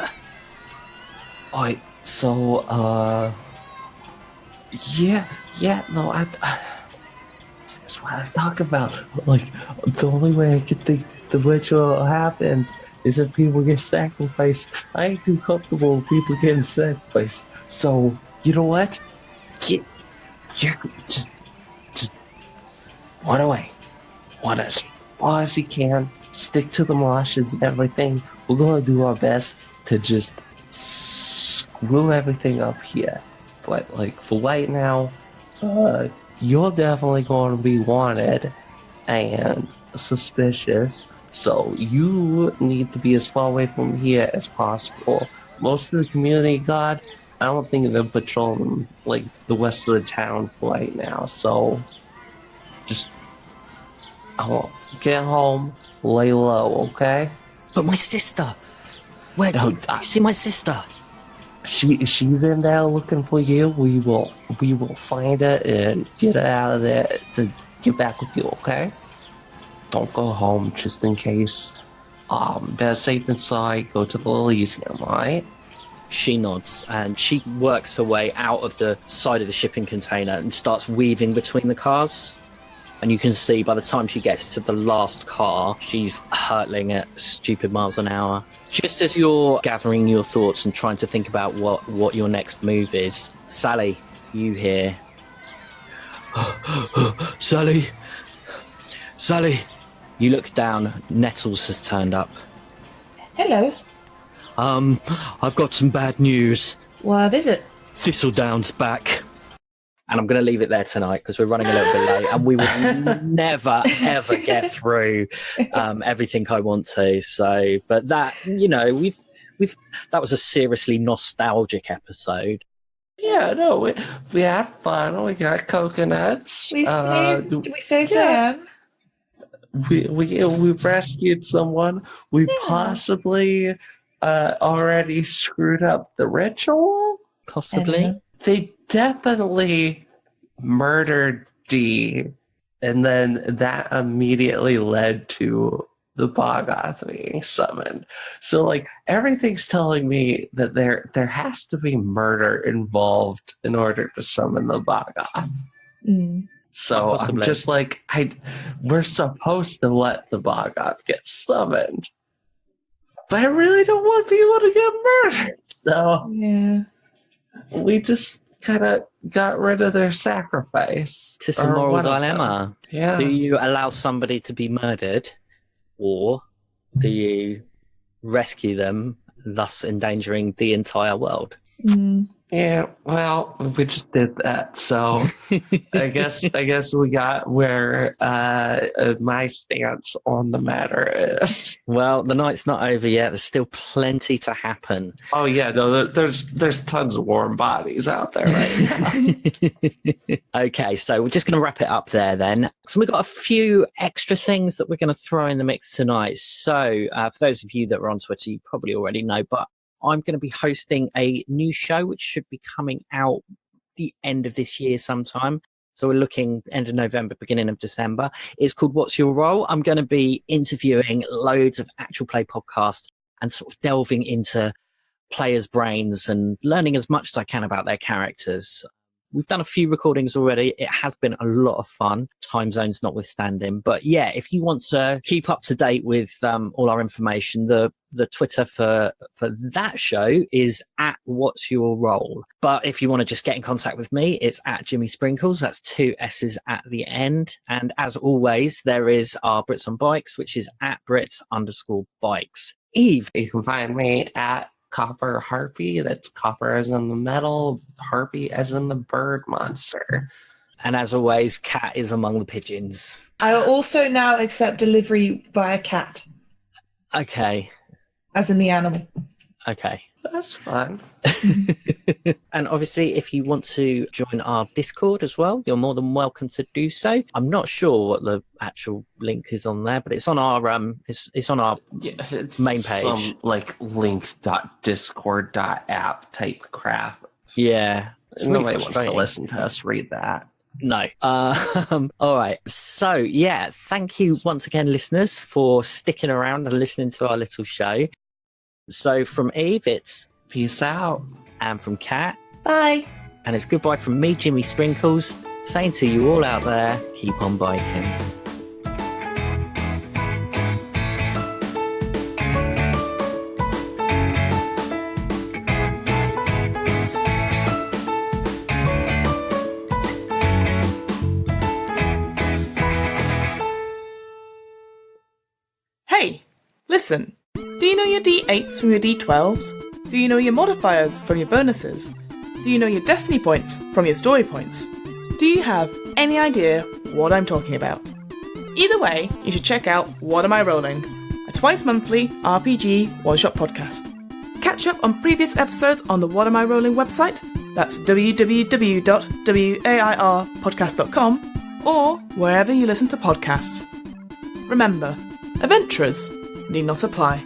S2: Alright, so, no, that's what I was talking about. Like, the only way I could think the ritual happens is if people get sacrificed. I ain't too comfortable with people getting sacrificed. So, you know what? You're just run away. Run as far as you can. Stick to the marshes and everything. We're gonna do our best to just screw everything up here. But, like, for right now, you're definitely going to be wanted and suspicious, so you need to be as far away from here as possible. Most of the community guard, I don't think they're patrolling, like, the west of the town for right now, so just get home, lay low, okay?
S1: But my sister! Where do you see my sister?
S2: She's in there looking for you. We will find her and get her out of there to get back with you, okay? Don't go home just in case. Better safe than sorry. Go to the Elysium, alright?
S1: She nods and she works her way out of the side of the shipping container and starts weaving between the cars. And you can see by the time she gets to the last car, she's hurtling at stupid miles an hour. Just as you're gathering your thoughts and trying to think about what your next move is, Sally, you hear... Sally! You look down, Nettles has turned up.
S3: Hello.
S1: I've got some bad news.
S3: What is it?
S1: Thistledown's back. And I'm going to leave it there tonight because we're running a little bit late and we will never, ever get through everything I want to. So, but that, that was a seriously nostalgic episode.
S2: Yeah, no, we had fun. We got coconuts.
S3: We saved Diane.
S2: We rescued someone. We possibly already screwed up the ritual.
S1: Possibly.
S2: They definitely murdered Dee, and then that immediately led to the Boggoth being summoned. So, like, everything's telling me that there has to be murder involved in order to summon the Boggoth. So I'm just like, we're supposed to let the Boggoth get summoned, but I really don't want people to get murdered. So
S3: yeah.
S2: We just kind of got rid of their sacrifice.
S1: It's a moral dilemma.
S2: Yeah.
S1: Do you allow somebody to be murdered, or do you rescue them, thus endangering the entire world?
S2: Yeah, well, we just did that, so I guess we got where my stance on the matter is.
S1: Well, the night's not over yet. There's still plenty to happen.
S2: Oh yeah, no, there's tons of warm bodies out there right now.
S1: Okay, so we're just going to wrap it up there then. So we've got a few extra things that we're going to throw in the mix tonight. So for those of you that are on Twitter, you probably already know, but I'm going to be hosting a new show which should be coming out the end of this year sometime. So we're looking end of November, beginning of December. It's called What's Your Role? I'm going to be interviewing loads of actual play podcasts and sort of delving into players' brains and learning as much as I can about their characters. We've done a few recordings already. It has been a lot of fun, time zones notwithstanding. But yeah, if you want to keep up to date with all our information, the Twitter for that show is at What's Your Role. But if you want to just get in contact with me, it's at Jimmy Sprinkles. That's 2 S's at the end. And as always, there is our Brits on Bikes, which is at Brits_bikes. Eve.
S2: You can find me at Copper Harpy. That's copper as in the metal, harpy as in the bird monster.
S1: And as always, Cat is among the pigeons.
S3: I also now accept delivery via cat,
S1: Okay.
S3: as in the animal.
S1: Okay.
S2: That's fun.
S1: And obviously, if you want to join our Discord as well, you're more than welcome to do so. I'm not sure what the actual link is on there, but it's on our it's on our
S2: it's
S1: main page.
S2: Some like link.discord.app type crap.
S1: Yeah, it's really
S2: Nobody wants to
S1: frustrating.
S2: listen to us read that.
S1: No. All right. So yeah, thank you once again, listeners, for sticking around and listening to our little show. So from Eve, it's
S2: Peace out.
S1: and from Kat,
S3: Bye.
S1: and it's goodbye from me, Jimmy Sprinkles, saying to you all out there, keep on biking.
S4: Hey, listen. Do you know your D8s from your D12s? Do you know your modifiers from your bonuses? Do you know your destiny points from your story points? Do you have any idea what I'm talking about? Either way, you should check out What Am I Rolling, a twice-monthly RPG one-shot podcast. Catch up on previous episodes on the What Am I Rolling website, that's www.wairpodcast.com, or wherever you listen to podcasts. Remember, adventurers need not apply.